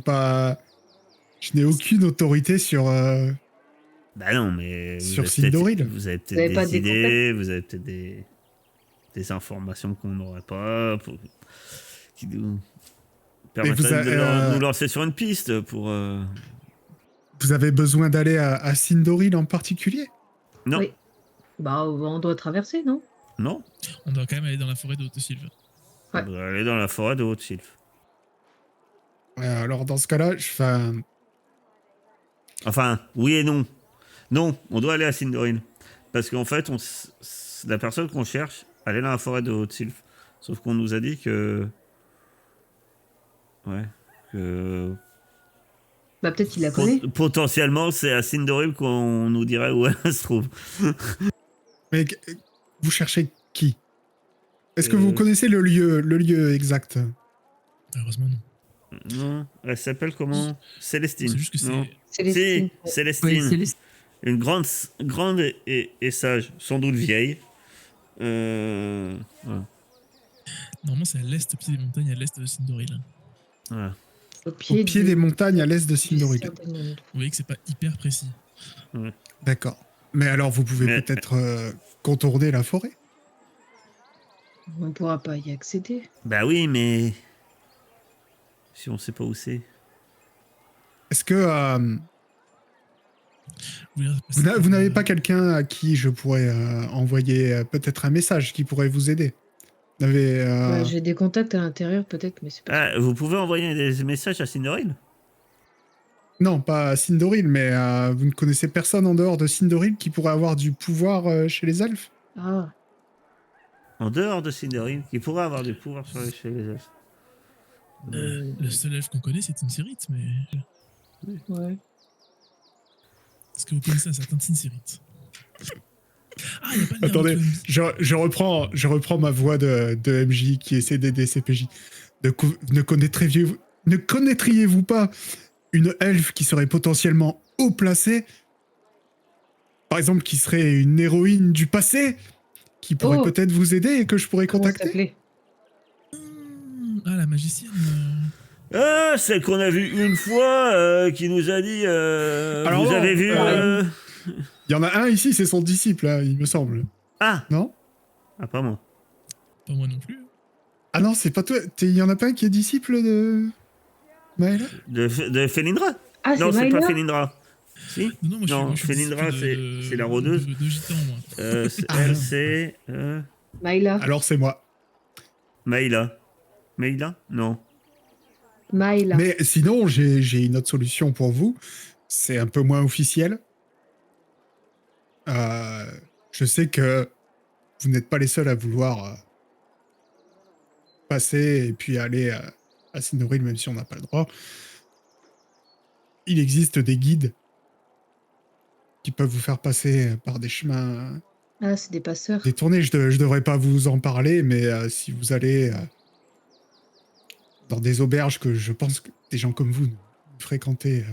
n'ai aucune autorité sur...
Bah non, mais...
Sur Sindoril.
Vous avez
Vous avez
peut-être
pas
des
des
idées, vous avez peut-être des informations qu'on n'aurait pas, qui nous permettraient de nous lancer sur une piste pour...
Vous avez besoin d'aller à Sindoril en particulier?
Non,
Oui. Bah, on doit traverser, non?
non,
On doit quand même aller dans la forêt de Haute-Sylve.
Ouais.
on doit aller dans la forêt de Haute-Sylve.
Alors, dans ce cas-là,
Enfin, oui et non. Non, on doit aller à Sindoril. Parce qu'en fait, la personne qu'on cherche, elle est dans la forêt de Haute-Sylve. Sauf qu'on nous a dit que... Ouais, que...
Bah, peut-être qu'il la connaît.
Potentiellement, c'est à Sindoril qu'on nous dirait où elle se trouve.
Mais vous cherchez qui? Est-ce que vous connaissez le lieu exact?
Malheureusement, non.
Non, elle s'appelle comment? Célestine.
C'est juste que
Non.
c'est.
Célestine.
Si, Célestine.
Oui, c'est les...
Une grande et sage, sans doute vieille. Voilà.
Normalement, c'est à l'est, au pied des montagnes, à l'est de Sindoril.
Voilà.
Au
Au pied
de-
des montagnes à l'est de
du
Sindoril.
Sardaigne.
Vous voyez que c'est pas hyper précis.
D'accord. Mais alors, vous pouvez
Mais-
peut-être contourner la forêt?
On pourra pas y accéder.
Bah oui, mais... Si on sait pas où c'est...
Est-ce que
voulez
vous n'avez pas quelqu'un à qui je pourrais envoyer peut-être un message qui pourrait vous aider? Vous n'avez,
Ouais, j'ai des contacts à l'intérieur, peut-être, mais c'est pas.
Ah, vous pouvez envoyer des messages à Sindoril?
Non, pas à Sindoril, mais vous ne connaissez personne en dehors de Sindoril qui pourrait avoir du pouvoir chez les elfes?
Ah,
En dehors de Sindoril, qui pourrait avoir du pouvoir chez les elfes.
Le seul elfe qu'on connaît, c'est Tinsirith, mais.
ouais.
Est-ce que vous connaissez un certain Tinsirith? Ah, il n'y a pas de
Attendez,
Naruto.
je reprends ma voix de MJ qui essaie d'aider CPJ. Ne connaîtriez-vous pas une elfe qui serait potentiellement haut placée? Par exemple, qui serait une héroïne du passé? Qui pourrait
Oh.
peut-être vous aider et que je pourrais
Comment ça
contacter?
s'appelait?
Ah, la magicienne.
Ah, celle qu'on a vue une fois, qui nous a dit...
Alors
vous
non,
avez vu...
Il y en a un ici, c'est son disciple, hein, il me semble.
Ah,
Non?
ah, pas moi.
Pas moi non plus.
Ah non, c'est pas toi. Il y en a pas un qui est disciple de Maëla?
De Felindra?
Ah,
Non,
c'est
c'est pas
Maïla?
Felindra. Si?
Non, moi
Non,
je suis
Felindra,
disciple
c'est la rôdeuse.
de Gitan, moi.
Ah,
Elle,
non.
c'est
Maïla.
Alors c'est moi.
Maïla. Maïla? Non.
Maïla.
Mais sinon, j'ai une autre solution pour vous. C'est un peu moins officiel. Je sais que vous n'êtes pas les seuls à vouloir passer et puis aller à Sindoril, même si on n'a pas le droit. Il existe des guides qui peuvent vous faire passer par des chemins
Ah, c'est des passeurs.
détournés. Je devrais pas vous en parler, mais si vous allez dans des auberges que je pense que des gens comme vous ne fréquentez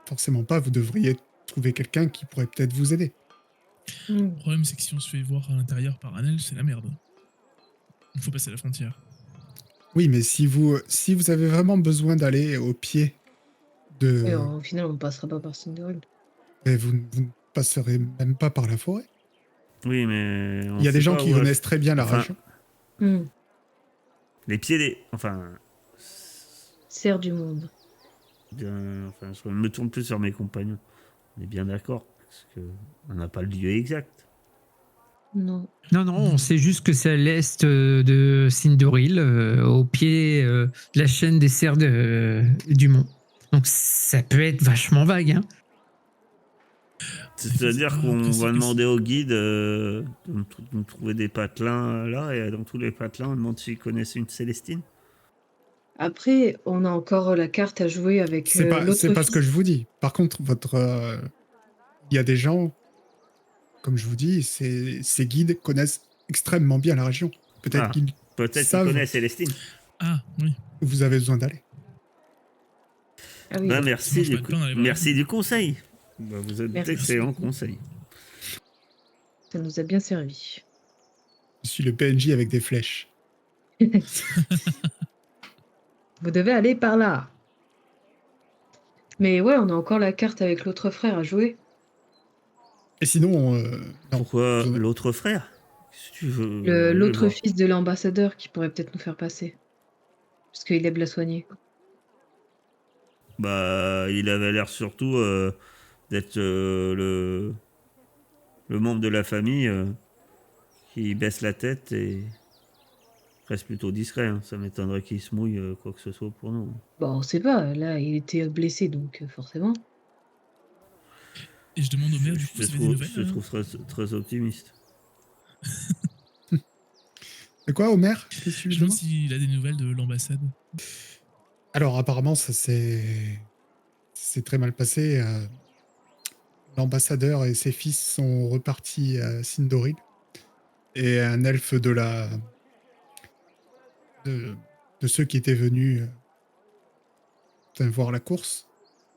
forcément pas, vous devriez trouver quelqu'un qui pourrait peut-être vous aider.
Hmm.
Le problème, c'est que si on se fait voir à l'intérieur par un elfe, c'est la merde. Il faut passer la frontière.
Oui, mais si vous avez vraiment besoin d'aller au pied de...
Et au final, on ne passera pas par Cinderella.
mais vous ne passerez même pas par la forêt.
Oui, mais.
Il y a des gens qui connaissent très bien la
enfin,
région.
Hmm.
Les pieds des. Enfin.
Serre du monde.
Enfin, je me tourne plus sur mes compagnons. On est bien d'accord. Parce que on n'a pas le lieu exact.
Non.
Non, non, on sait juste que c'est à l'est de Sindoril, au pied de la chaîne des serres du mont. Donc ça peut être vachement vague. Hein.
C'est-à-dire
Ah,
qu'on
après, c'est
va
que
demander au guide de nous trouver des patelins là, et dans tous les patelins, on demande s'ils connaissent une Célestine.
Après, on a encore la carte à jouer avec
C'est
l'autre
pas ce que
fils.
je vous dis. Par contre, il y a des gens, comme je vous dis, ces guides connaissent extrêmement bien la région. Peut-être
Ah,
qu'ils
Peut-être qu'ils
savent
connaissent Célestine.
Ah, oui.
où vous avez besoin d'aller.
Ah oui,
Ben,
d'accord.
Ça mange pas de pain dans les
merci du conseil. Ben, vous êtes
Merci
d'excellents
beaucoup.
conseils.
Ça nous a bien servi.
Je suis le PNJ avec des flèches.
Vous devez aller par là. Mais ouais, on a encore la carte avec l'autre frère à jouer.
Et sinon, non.
Pourquoi
Vous en-
l'autre frère? Qu'est-ce que tu veux
L'autre
voir?
fils de l'ambassadeur qui pourrait peut-être nous faire passer. Parce qu'il aime la soigner.
Bah, il avait l'air surtout d'être le membre de la famille qui baisse la tête et reste plutôt discret. Hein. Ça m'étonnerait qu'il se mouille quoi que ce soit pour nous.
Bon, on sait pas. Là, il était blessé, donc forcément.
Et je demande au maire, du
Je
coup,
te
vous avez des
trouve,
nouvelles
je te trouve très optimiste.
C'est quoi, Homer? Qu'est-ce que tu lui
Je demande
demandes
s'il a des nouvelles de l'ambassade.
Alors, apparemment, ça c'est très mal passé. L'ambassadeur et ses fils sont repartis à Sindoril. Et un elfe de, de ceux qui étaient venus voir la course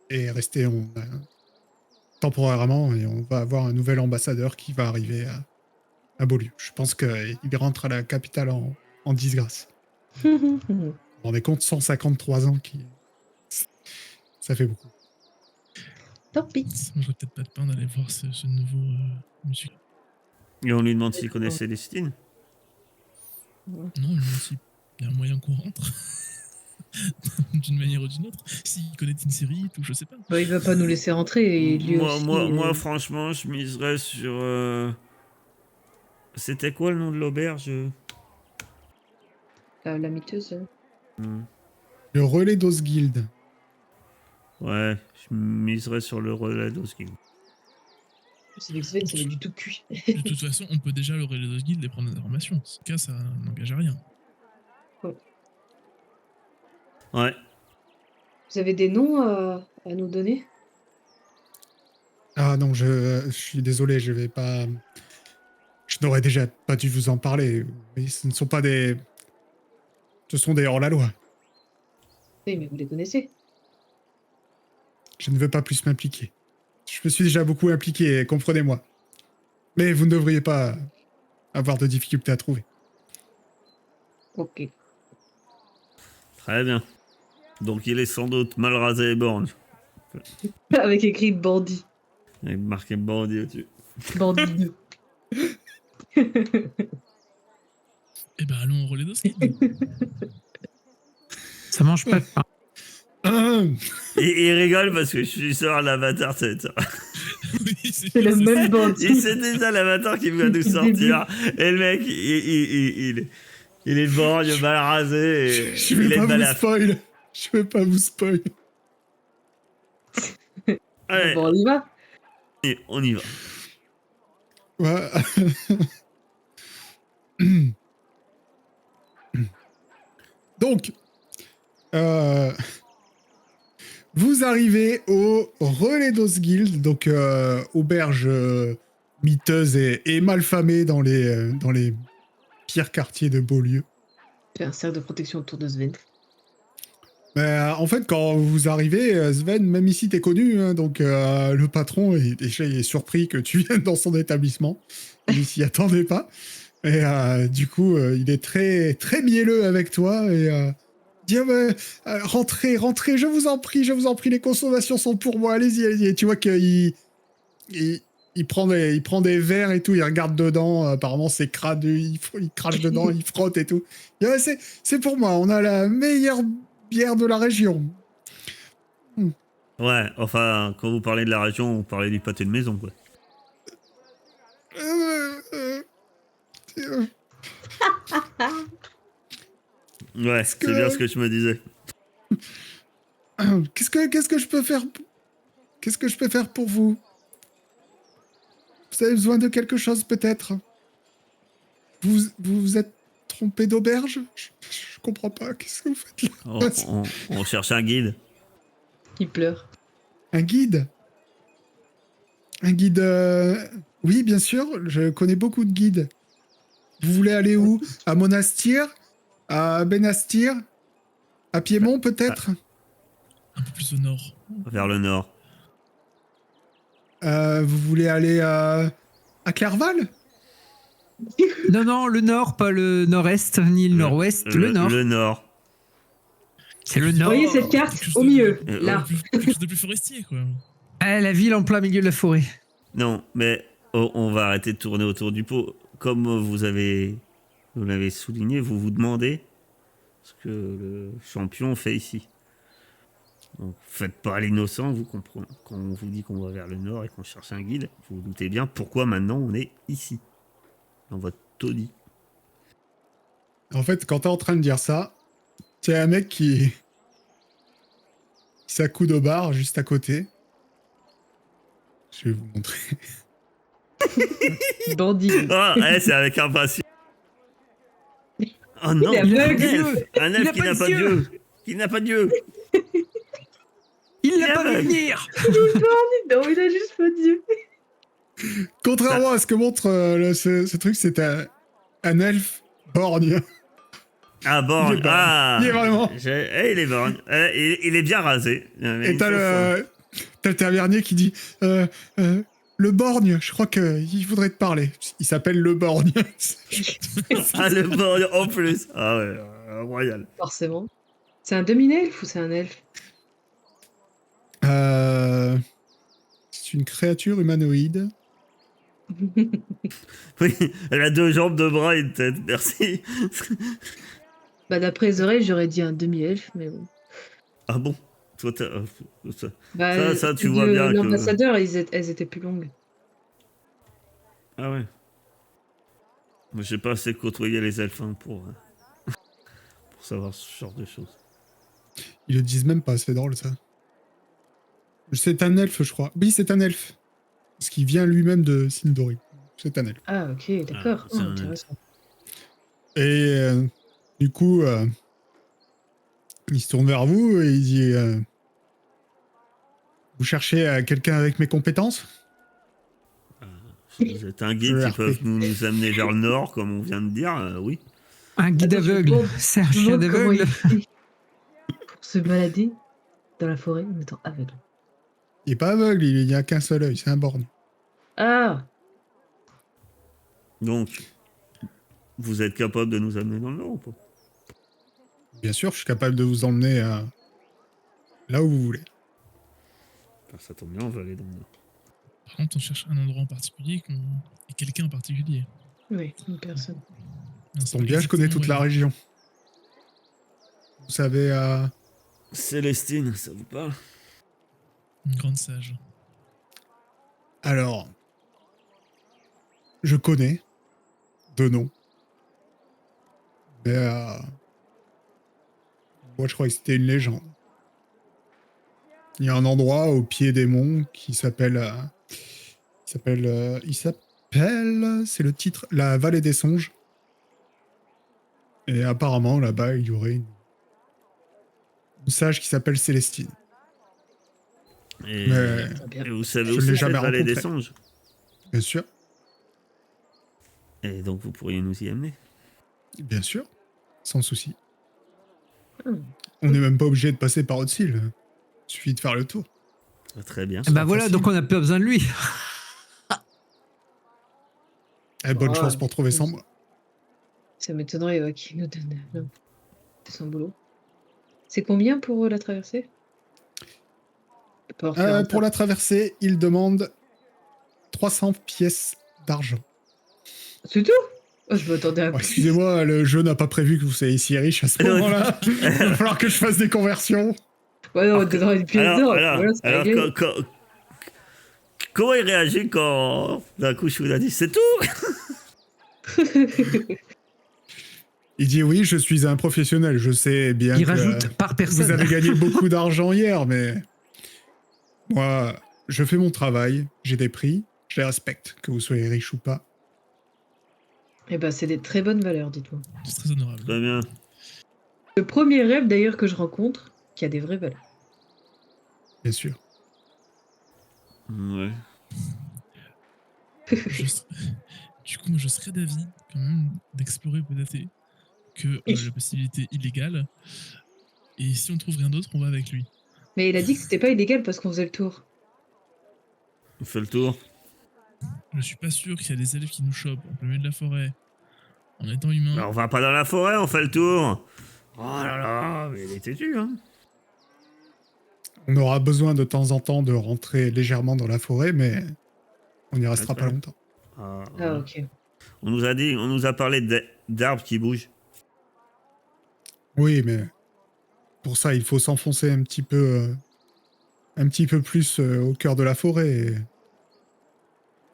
est resté temporairement, et on va avoir un nouvel ambassadeur qui va arriver à Beaulieu. Je pense qu'il rentre à la capitale en disgrâce. Vous vous rendez compte, 153 ans, ça fait beaucoup.
Tant pis.
Ça mangerait peut-être pas de pain d'aller voir ce nouveau monsieur.
Et on lui demande s'il connaît Célestine.
Non, je me demande s'il y a un moyen qu'on rentre. D'une manière ou d'une autre. S'il connaît une série, ou je sais pas.
Bah, il va pas nous laisser rentrer et lui aussi.
Moi, franchement, je miserais sur. C'était quoi le nom de l'auberge?
La miteuse.
Le relais d'Osguild.
Ouais, je miserais sur le relais d'Osguild.
C'est l'exvét, ça du tout cuit.
De toute façon, on peut déjà le relais de guild et prendre des informations. En ce cas, ça n'engage à rien.
Ouais.
Vous avez des noms à nous donner?
Ah non, je suis désolé, je vais pas... Je n'aurais déjà pas dû vous en parler. Oui, ce ne sont pas des... Ce sont des hors-la-loi.
Oui, mais vous les connaissez.
Je ne veux pas plus m'impliquer. Je me suis déjà beaucoup impliqué, comprenez-moi. Mais vous ne devriez pas avoir de difficultés à trouver.
Ok.
Très bien. Donc il est sans doute mal rasé et borgne.
Avec écrit bandit.
Avec marqué bandit au-dessus.
Bandit.
Eh ben, allons au relais d'Oski.
Ça mange pas de pain.
Il rigole parce que je suis sur l'avatar, c'est ça.
Oui,
C'est le même
Et
bandit.
c'est déjà l'avatar qui va nous sortir. Et le mec, il est borgne, mal rasé. Et
Je
il
vais
est
pas vous
balaf.
spoil. Je vais pas vous spoil.
Allez,
Bon, on y va.
on y va.
Ouais. Donc, vous arrivez au relais d'Osguild, donc auberge miteuse et malfamée dans les pires quartiers de Beaulieu.
J'ai un cercle de protection autour de Sven.
En fait, quand vous arrivez, Sven, même ici, t'es connu, hein, donc le patron déjà il est surpris que tu viennes dans son établissement. Il s'y attendait pas. Et du coup, il est très, très mielleux avec toi et dit rentrez, rentrez, je vous en prie, les consommations sont pour moi, allez-y, allez-y. Et tu vois qu'il il prend des verres et tout, il regarde dedans, apparemment c'est crade, il crache dedans, il frotte et tout. Il dit, ouais, c'est pour moi, on a la meilleure bière de la région.
Ouais, enfin, quand vous parlez de la région, vous parlez du pâté de maison, quoi. Ouais, c'est bien ce que je me disais.
Qu'est-ce que je peux faire pour vous? Vous avez besoin de quelque chose peut-être? Vous êtes trompé d'auberge? Je comprends pas, qu'est-ce que vous faites là?
On cherche un guide.
Il pleure.
Un guide? Un guide... Oui, bien sûr, je connais beaucoup de guides. Vous voulez aller où? À Monastir? À Benastir? À Piémont, peut-être?
Un peu plus au nord.
Vers le nord.
Vous voulez aller à Clerval?
Non, non, le nord, pas le nord-est, ni le nord-ouest, le nord.
Le nord.
C'est le
Vous
nord.
voyez cette carte?
Quelque chose
Au
de-
milieu,
Euh,
là.
Quelque chose de plus forestier, quoi.
Ah, la ville en plein milieu de la forêt.
Non, mais on va arrêter de tourner autour du pot. Comme vous l'avez souligné, vous vous demandez ce que le champion fait ici. Donc, faites pas l'innocent, vous comprenez. Quand on vous dit qu'on va vers le nord et qu'on cherche un guide, vous vous doutez bien pourquoi maintenant on est ici, dans votre taudis.
En fait, quand t'es en train de dire ça, c'est un mec qui s'accoude au bar juste à côté. Je vais vous montrer.
Bandit.
Ah, c'est avec impatience. Oh non,
Il est
un
aveugle.
elfe, un
Il
elfe
a
qui
pas
n'a
de
pas de
yeux.
dieu, qui n'a pas de dieu.
Il l'a
Il
pas vu
aveugle.
venir.
Non, il a juste pas Dieu.
Contrairement à ce que montre ce truc, c'est un elfe borgne.
Ah, borgne.
Il est borgne.
Ah,
Il est vraiment.
Il est borgne. Il est bien rasé. Mais
Et
il
t'as
faut
le tavernier qui dit le borgne, je crois qu'il voudrait te parler. Il s'appelle le borgne.
Ah, le borgne en plus. Ah ouais, royal.
Forcément. C'est un demi-elfe ou c'est un elfe?
C'est une créature humanoïde.
Oui, elle a 2 jambes, 2 bras et une tête. Merci.
Bah, d'après les oreilles, j'aurais dit un demi-elfe, mais bon.
Ah bon? Toi, ça,
Bah,
ça, tu
celles
vois
de
bien que...
l'ambassadeur, elles étaient plus longues.
Ah ouais. Moi, j'ai pas assez côtoyé les elfes hein, pour savoir ce genre de choses.
Ils le disent même pas, c'est drôle ça. C'est un elfe, je crois. Oui, c'est un elfe. Parce qu'il vient lui-même de Sindori. C'est un elfe.
Ah, ok, d'accord.
Ah, c'est un
Intéressant.
Et du coup, il se tourne vers vous et il dit vous cherchez quelqu'un avec mes compétences?
Si vous êtes un guide qui peut nous amener vers le nord, comme on vient de dire, oui.
Un guide
Attends, je
aveugle.
demande-
C'est un
Je me
chien
demande comment
d'aveugle.
il fait pour se balader dans la forêt en étant aveugle.
Il est pas aveugle, il n'y a qu'un seul œil, c'est un borgne.
Ah,
Donc, vous êtes capable de nous amener dans le nord ou pas?
Bien sûr, je suis capable de vous emmener là où vous voulez.
Ça tombe bien, on va aller dans le nord.
Par contre, on cherche un endroit en particulier et quelqu'un en particulier.
Oui, une personne.
On
Ça
sait
tombe
pas
bien, je connais
exactement
toute
où
la
elle est.
région. Vous savez,
Célestine, ça vous parle?
Une grande sage.
alors, je connais de nom. Mais moi, je crois que c'était une légende. Il y a un endroit au pied des monts qui s'appelle... c'est le titre, la vallée des songes. Et apparemment, là-bas, il y aurait une sage qui s'appelle Célestine.
Et,
Mais
Très bien.
et vous savez
je
où
ne l'ai
c'est,
jamais
cette vallée des
rencontré.
songes?
Bien sûr,
Et donc vous pourriez nous y amener.
bien sûr, sans souci.
Hmm.
On n'est même pas obligé de passer par Haute-Île. Il suffit de faire le tour.
Très bien.
Bah voilà,
facile.
donc on n'a pas besoin de lui.
Bonne
Ah,
chance pour trouver sans moi.
Ça m'étonnerait qu'il nous donne son boulot. C'est combien pour la traversée? On peut pas en refaire un
Pour la traversée, il demande 300 pièces d'argent.
C'est tout? Oh, je m'attendais à
Oh,
plus.
excusez-moi, le jeu n'a pas prévu que vous soyez si riche à ce
Non,
moment-là. Il va falloir que je fasse des conversions.
Ouais, non, on
Alors
te donnera une pièce d'or. et puis voilà, c'est réglé.
Comment il réagit quand d'un coup je vous ai dit c'est tout?
Il dit oui, je suis un professionnel. Je sais bien
Il
que
rajoute par
vous
personne.
avez gagné beaucoup d'argent hier, mais moi, je fais mon travail. J'ai des prix. Je les respecte, que vous soyez riche ou pas.
Eh ben, c'est des très bonnes valeurs, dites-moi.
C'est très honorable.
Très bien.
Le premier rêve, d'ailleurs, que je rencontre, qui a des vraies valeurs.
Bien sûr.
Ouais.
Du coup, moi, je serais d'avis quand même d'explorer peut-être que la possibilité illégale. Et si on trouve rien d'autre, on va avec lui.
Mais il a dit que c'était pas illégal parce qu'on faisait le tour.
On fait le tour.
Je suis pas sûr qu'il y a des elfes qui nous chopent en plein milieu de la forêt. En étant humain.
Bah, on va pas dans la forêt, on fait le tour. Oh là là, mais il est têtu, hein.
On aura besoin de temps en temps de rentrer légèrement dans la forêt, mais on n'y restera pas
D'accord.
longtemps.
Ah,
Ah,
ouais.
ok.
On nous a parlé d'arbres qui bougent.
Oui, mais pour ça, il faut s'enfoncer un petit peu plus au cœur de la forêt. Et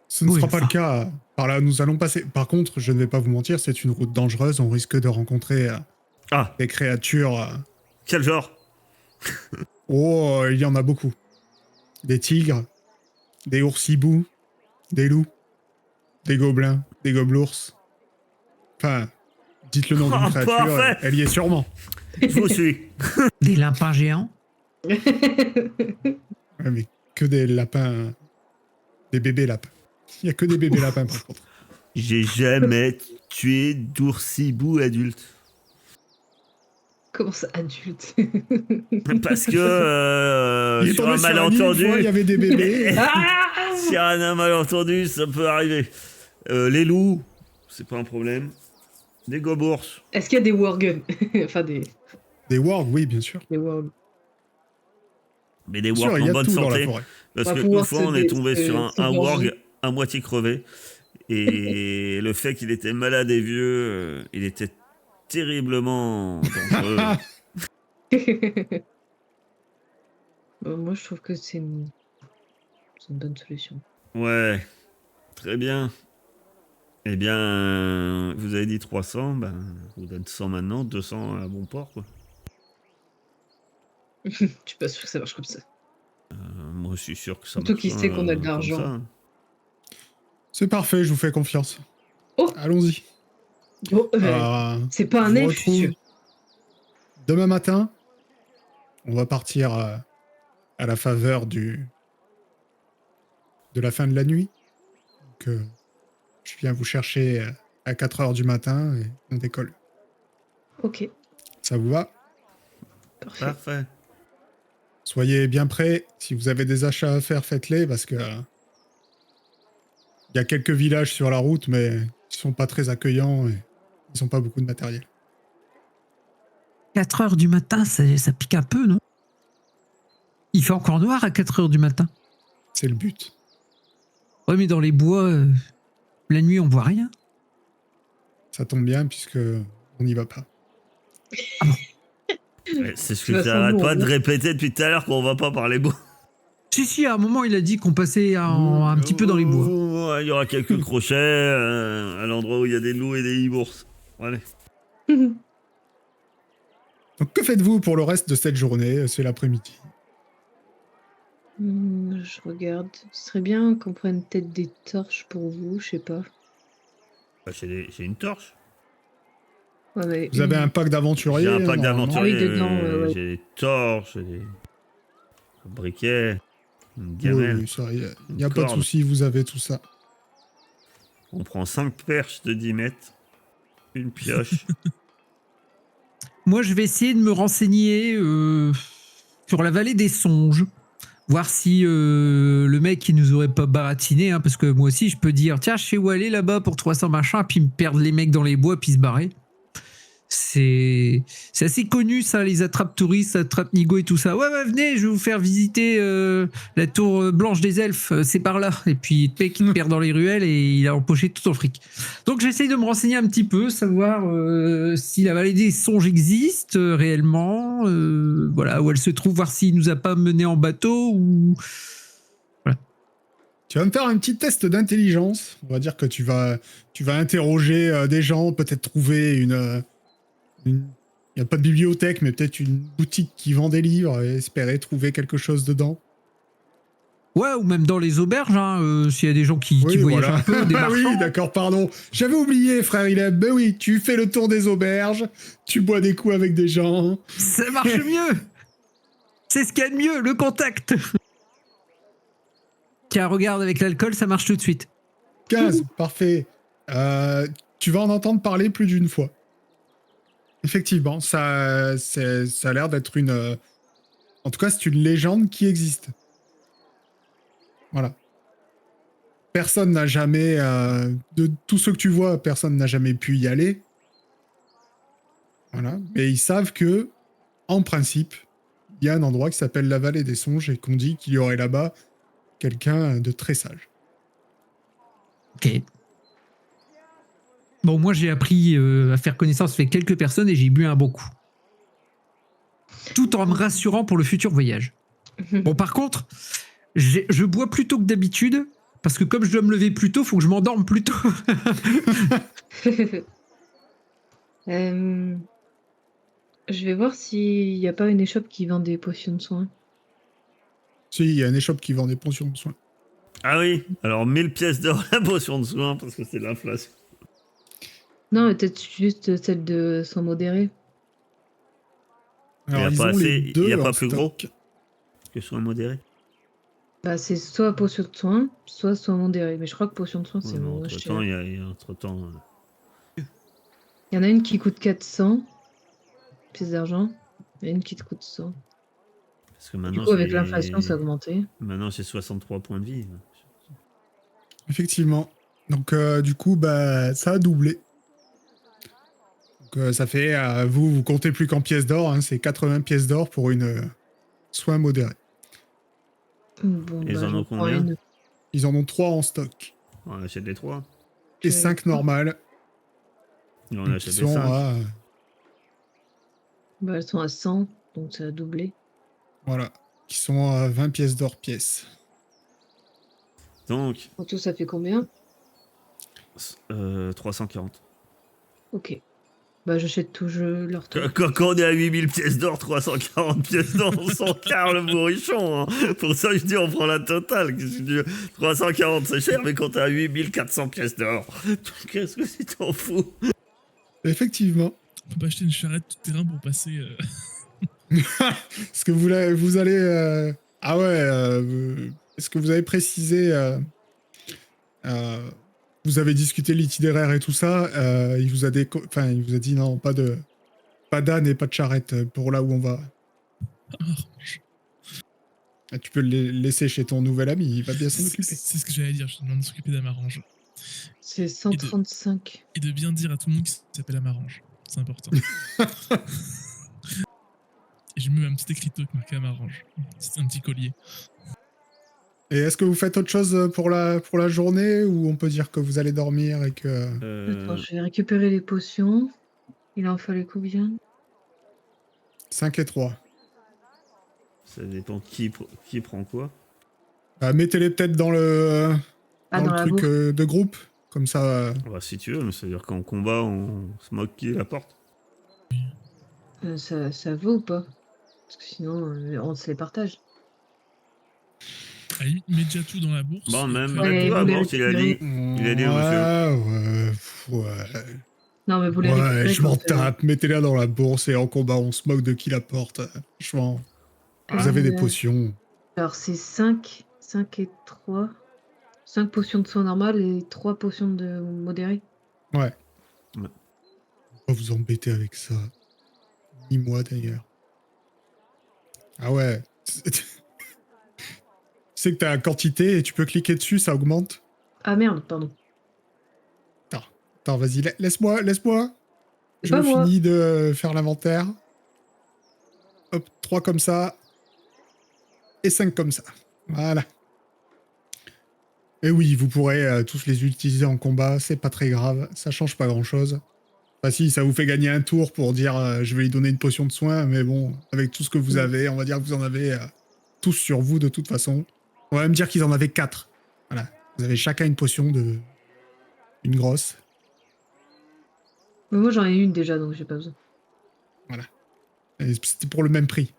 ce ne
Oui,
sera pas
enfin.
le cas. Par là, nous allons passer. Par contre, je ne vais pas vous mentir, c'est une route dangereuse. On risque de rencontrer
Ah,
des créatures.
quel genre?
Oh, il y en a beaucoup. Des tigres, des oursibous, des loups, des gobelins, des gobelours. Enfin, dites le nom d'une
Oh,
créature,
parfait.
elle y est sûrement.
Je vous suis.
Des lapins géants.
Ouais, mais que des lapins. Des bébés lapins. Il n'y a que des bébés lapins, par contre.
J'ai jamais tué d'oursibou adulte.
Comment ça, adulte?
Parce que
Il est
sur
tombé
un
sur un nid,
malentendu.
une fois, il y avait des bébés.
Ah
S'il y a un malentendu, ça peut arriver. Les loups, c'est pas un problème. Des gobours.
Est-ce qu'il y a des warguns? Enfin, des
Des wargs, oui, bien sûr.
warguns.
Mais des
Bien sûr,
wargs
il y
en
a
bonne
tout dans la
santé.
forêt.
Parce
On va
qu'une
pouvoir
fois,
se
on est tombé sur un
venger.
warg à moitié crevé. Et le fait qu'il était malade et vieux, il était terriblement dangereux.
Moi, je trouve que c'est une bonne solution.
Ouais, très bien. Eh bien, vous avez dit 300, ben, je vous donne 100 maintenant, 200 à bon port, quoi.
Je suis pas sûr que ça marche comme ça.
Moi, je suis sûr que ça
Surtout qu'il sait qu'on a de
comme
l'argent.
ça.
C'est parfait, je vous fais confiance.
Oh.
Allons-y.
Bon, c'est pas un
je vous
elfe, je suis
retrouve
sûr.
demain matin. On va partir à la faveur de la fin de la nuit. Donc, je viens vous chercher à 4 heures du matin et on décolle.
Ok,
Ça vous va?
parfait.
Parfait.
Soyez bien prêts. Si vous avez des achats à faire, faites-les parce que il y a quelques villages sur la route, mais ils sont pas très accueillants et ils ont pas beaucoup de matériel.
4 heures du matin, ça pique un peu, non? Il fait encore noir à 4 heures du matin.
C'est le but.
Ouais, mais dans les bois, la nuit, on voit rien.
Ça tombe bien puisque on n'y va pas.
Ouais, c'est ce
De
que
toute façon,
j'arrête
nous,
pas
on
de
voit.
répéter depuis tout à l'heure qu'on va pas par les bois.
Si, à un moment, il a dit qu'on passait un petit peu dans les bois.
Il y aura quelques crochets à l'endroit où il y a des loups et des hibours. Allez.
Donc que faites-vous pour le reste de cette journée? C'est l'après-midi.
Je regarde. Ce serait bien qu'on prenne peut-être des torches pour vous, je sais pas.
Bah, j'ai une torche.
Ouais, mais
Vous avez un
une.
pack d'aventuriers
J'ai un pack
normalement.
d'aventuriers.
Ah oui, dedans, ouais.
J'ai des torches, j'ai des briquets, une
Oui,
gamelle.
oui, ça, il n'y a pas de
corde.
souci, vous avez tout ça.
On prend 5 perches de 10 mètres, une pioche.
Moi, je vais essayer de me renseigner sur la vallée des songes. Voir si le mec, il nous aurait pas baratiné. Hein, parce que moi aussi, je peux dire, tiens, je sais où aller là-bas pour 300 machins, puis me perdre les mecs dans les bois, puis se barrer. C'est assez connu, ça, les attrapes touristes, attrapes nigo et tout ça. Ouais, venez, je vais vous faire visiter la tour blanche des elfes, c'est par là. Et puis, le mec, il perd dans les ruelles et il a empoché tout son fric. Donc, j'essaye de me renseigner un petit peu, savoir si la vallée des songes existe réellement, voilà, où elle se trouve, voir s'il nous a pas mené en bateau ou.
Tu vas me faire un petit test d'intelligence. On va dire que tu vas interroger des gens, peut-être trouver il n'y a pas de bibliothèque, mais peut-être une boutique qui vend des livres et espérer trouver quelque chose dedans.
Ouais, ou même dans les auberges, hein, s'il y a des gens qui
Oui,
voyagent
voilà.
un peu, des
Ah oui,
marchands.
d'accord, pardon. J'avais oublié, frère Ileb. Ben oui, tu fais le tour des auberges, tu bois des coups avec des gens.
Ça marche mieux. C'est ce qu'il y a de mieux, le contact. Tiens, regarde, avec l'alcool, ça marche tout de suite.
15, parfait. Tu vas en entendre parler plus d'une fois. Effectivement, ça a l'air d'être une... en tout cas, c'est une légende qui existe. Voilà. Personne n'a jamais... de tous ceux que tu vois, personne n'a jamais pu y aller. Voilà. Mais ils savent que, en principe, il y a un endroit qui s'appelle la vallée des songes et qu'on dit qu'il y aurait là-bas quelqu'un de très sage.
Ok. Bon, moi, j'ai appris à faire connaissance avec quelques personnes et j'ai bu un bon coup. Tout en me rassurant pour le futur voyage. Bon, par contre, je bois plus tôt que d'habitude parce que comme je dois me lever plus tôt, il faut que je m'endorme plus tôt.
Je vais voir s'il n'y a pas une échoppe qui vend des potions de soins.
Si, il y a une échoppe qui vend des potions de soins.
Ah oui, alors 1000 pièces d'or la potion de soin parce que c'est l'inflation.
Non, mais peut-être juste celle de sang modéré.
Alors,
Il y a
ils
pas
ont
assez-
les
il
deux
y a pas
en
plus gros
stock.
Que soin modéré.
Bah, c'est soit potion de soins, soit soin modéré. Mais je crois que potion de soin, c'est
Ouais, mais
moins
entre-temps,
cher.
il y a entre-temps...
Il y en a une qui coûte 400 pièces d'argent. Il y en a une qui te coûte 100.
Parce que
Du
maintenant,
coup, avec l'inflation, ça a augmenté.
Maintenant, c'est 63 points de vie.
Effectivement. Donc, du coup, bah, ça a doublé. Donc, ça fait, vous comptez plus qu'en pièces d'or, hein, c'est 80 pièces d'or pour une soin modéré.
Bon,
Ils
bah,
en
j'en
ont
prends
combien
une.
Ils en ont 3 en stock.
On achète les 3.
Et
Tu veux
5
les
normales.
On
qui
achète les
sont
5.
à...
Bah, elles sont à 100, donc ça a doublé.
voilà. Qui sont à 20 pièces d'or pièce.
Donc,
En tout, ça fait combien?
340.
Ok. Bah, j'achète tout, je leur trouve.
Quand on est à 8000 pièces d'or, 340 pièces d'or, on s'en carre le bourrichon. Hein. Pour ça, je dis, on prend la totale. Qu'est-ce que tu veux 340, c'est cher, mais quand t'es à 8400 pièces d'or, qu'est-ce que tu t'en fous?
Effectivement.
On peut pas acheter une charrette tout terrain pour passer.
Est-ce que vous allez... Ah ouais, est-ce que vous avez précisé... vous avez discuté l'itinéraire et tout ça, il vous a dit non, pas d'âne et pas de charrette pour là où on va. Ah, tu peux le laisser chez ton nouvel ami, il va bien s'en occuper.
C'est ce que j'allais dire, je te demande de s'occuper d'Amarange.
C'est 135.
Et de bien dire à tout le monde qu'il s'appelle Amarange. C'est important. Et je mets un petit écriteau avec marqué Amarange. C'est un petit collier.
Et est-ce que vous faites autre chose pour la journée ou on peut dire que vous allez dormir et que...
Attends, je vais récupérer les potions. Il en fallait combien?
5 et 3.
Ça dépend qui prend quoi.
Mettez-les peut-être dans le,
Ah,
dans
dans
le
la
truc
bouffe.
de groupe. Comme ça...
Bah, si tu veux, mais ça veut dire qu'en combat, on se moque qui la porte.
Ça vaut ou pas? Parce que sinon, on se les partage.
À la limite, mets déjà tout dans la bourse.
Bon,
et
même
après-
Ouais,
tout à
vous les
bord, il a dit. Il a dit, monsieur.
Ouais.
Non, mais vous les
Ouais,
récupérez
je m'en
quand,
tape. Mettez-la dans la bourse et en combat, on se moque de qui la porte. Franchement, vous avez des potions.
alors c'est 5 et 3. 5 potions de soin normales et 3 potions de modéré.
Ouais.
Ouais.
Pourquoi vous embêtez avec ça? Ni moi d'ailleurs. Ah ouais. Tu sais que t'as la quantité et tu peux cliquer dessus, ça augmente.
Ah merde, pardon.
Attends, vas-y, laisse-moi.
C'est
Je
pas moi.
finis de faire l'inventaire. Hop, 3 comme ça. Et 5 comme ça. Voilà. Et oui, vous pourrez tous les utiliser en combat, c'est pas très grave, ça change pas grand-chose. Enfin si, ça vous fait gagner un tour pour dire je vais lui donner une potion de soin, mais bon, avec tout ce que vous avez, on va dire que vous en avez tous sur vous de toute façon. On va même dire qu'ils en avaient 4. Voilà. Vous avez chacun une potion de... une grosse.
Mais moi j'en ai une déjà, donc j'ai pas besoin.
Voilà. Et c'était pour le même prix.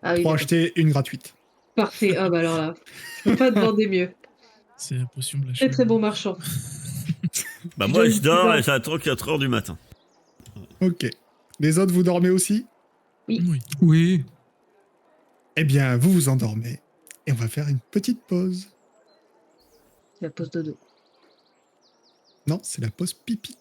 Ah oui,
3
d'accord.
achetés, une gratuite.
Parfait. Ah bah alors là, je peux pas demander mieux.
C'est la potion de la
Très
chaîne.
très bon marchand.
Bah,
Je
moi,
donne
je dors
10
et j'attends 4 heures du matin.
Ok. Les autres, vous dormez aussi?
Oui.
Oui.
Eh bien, vous vous endormez. Et on va faire une petite pause.
C'est la pause dodo.
Non, c'est la pause pipi.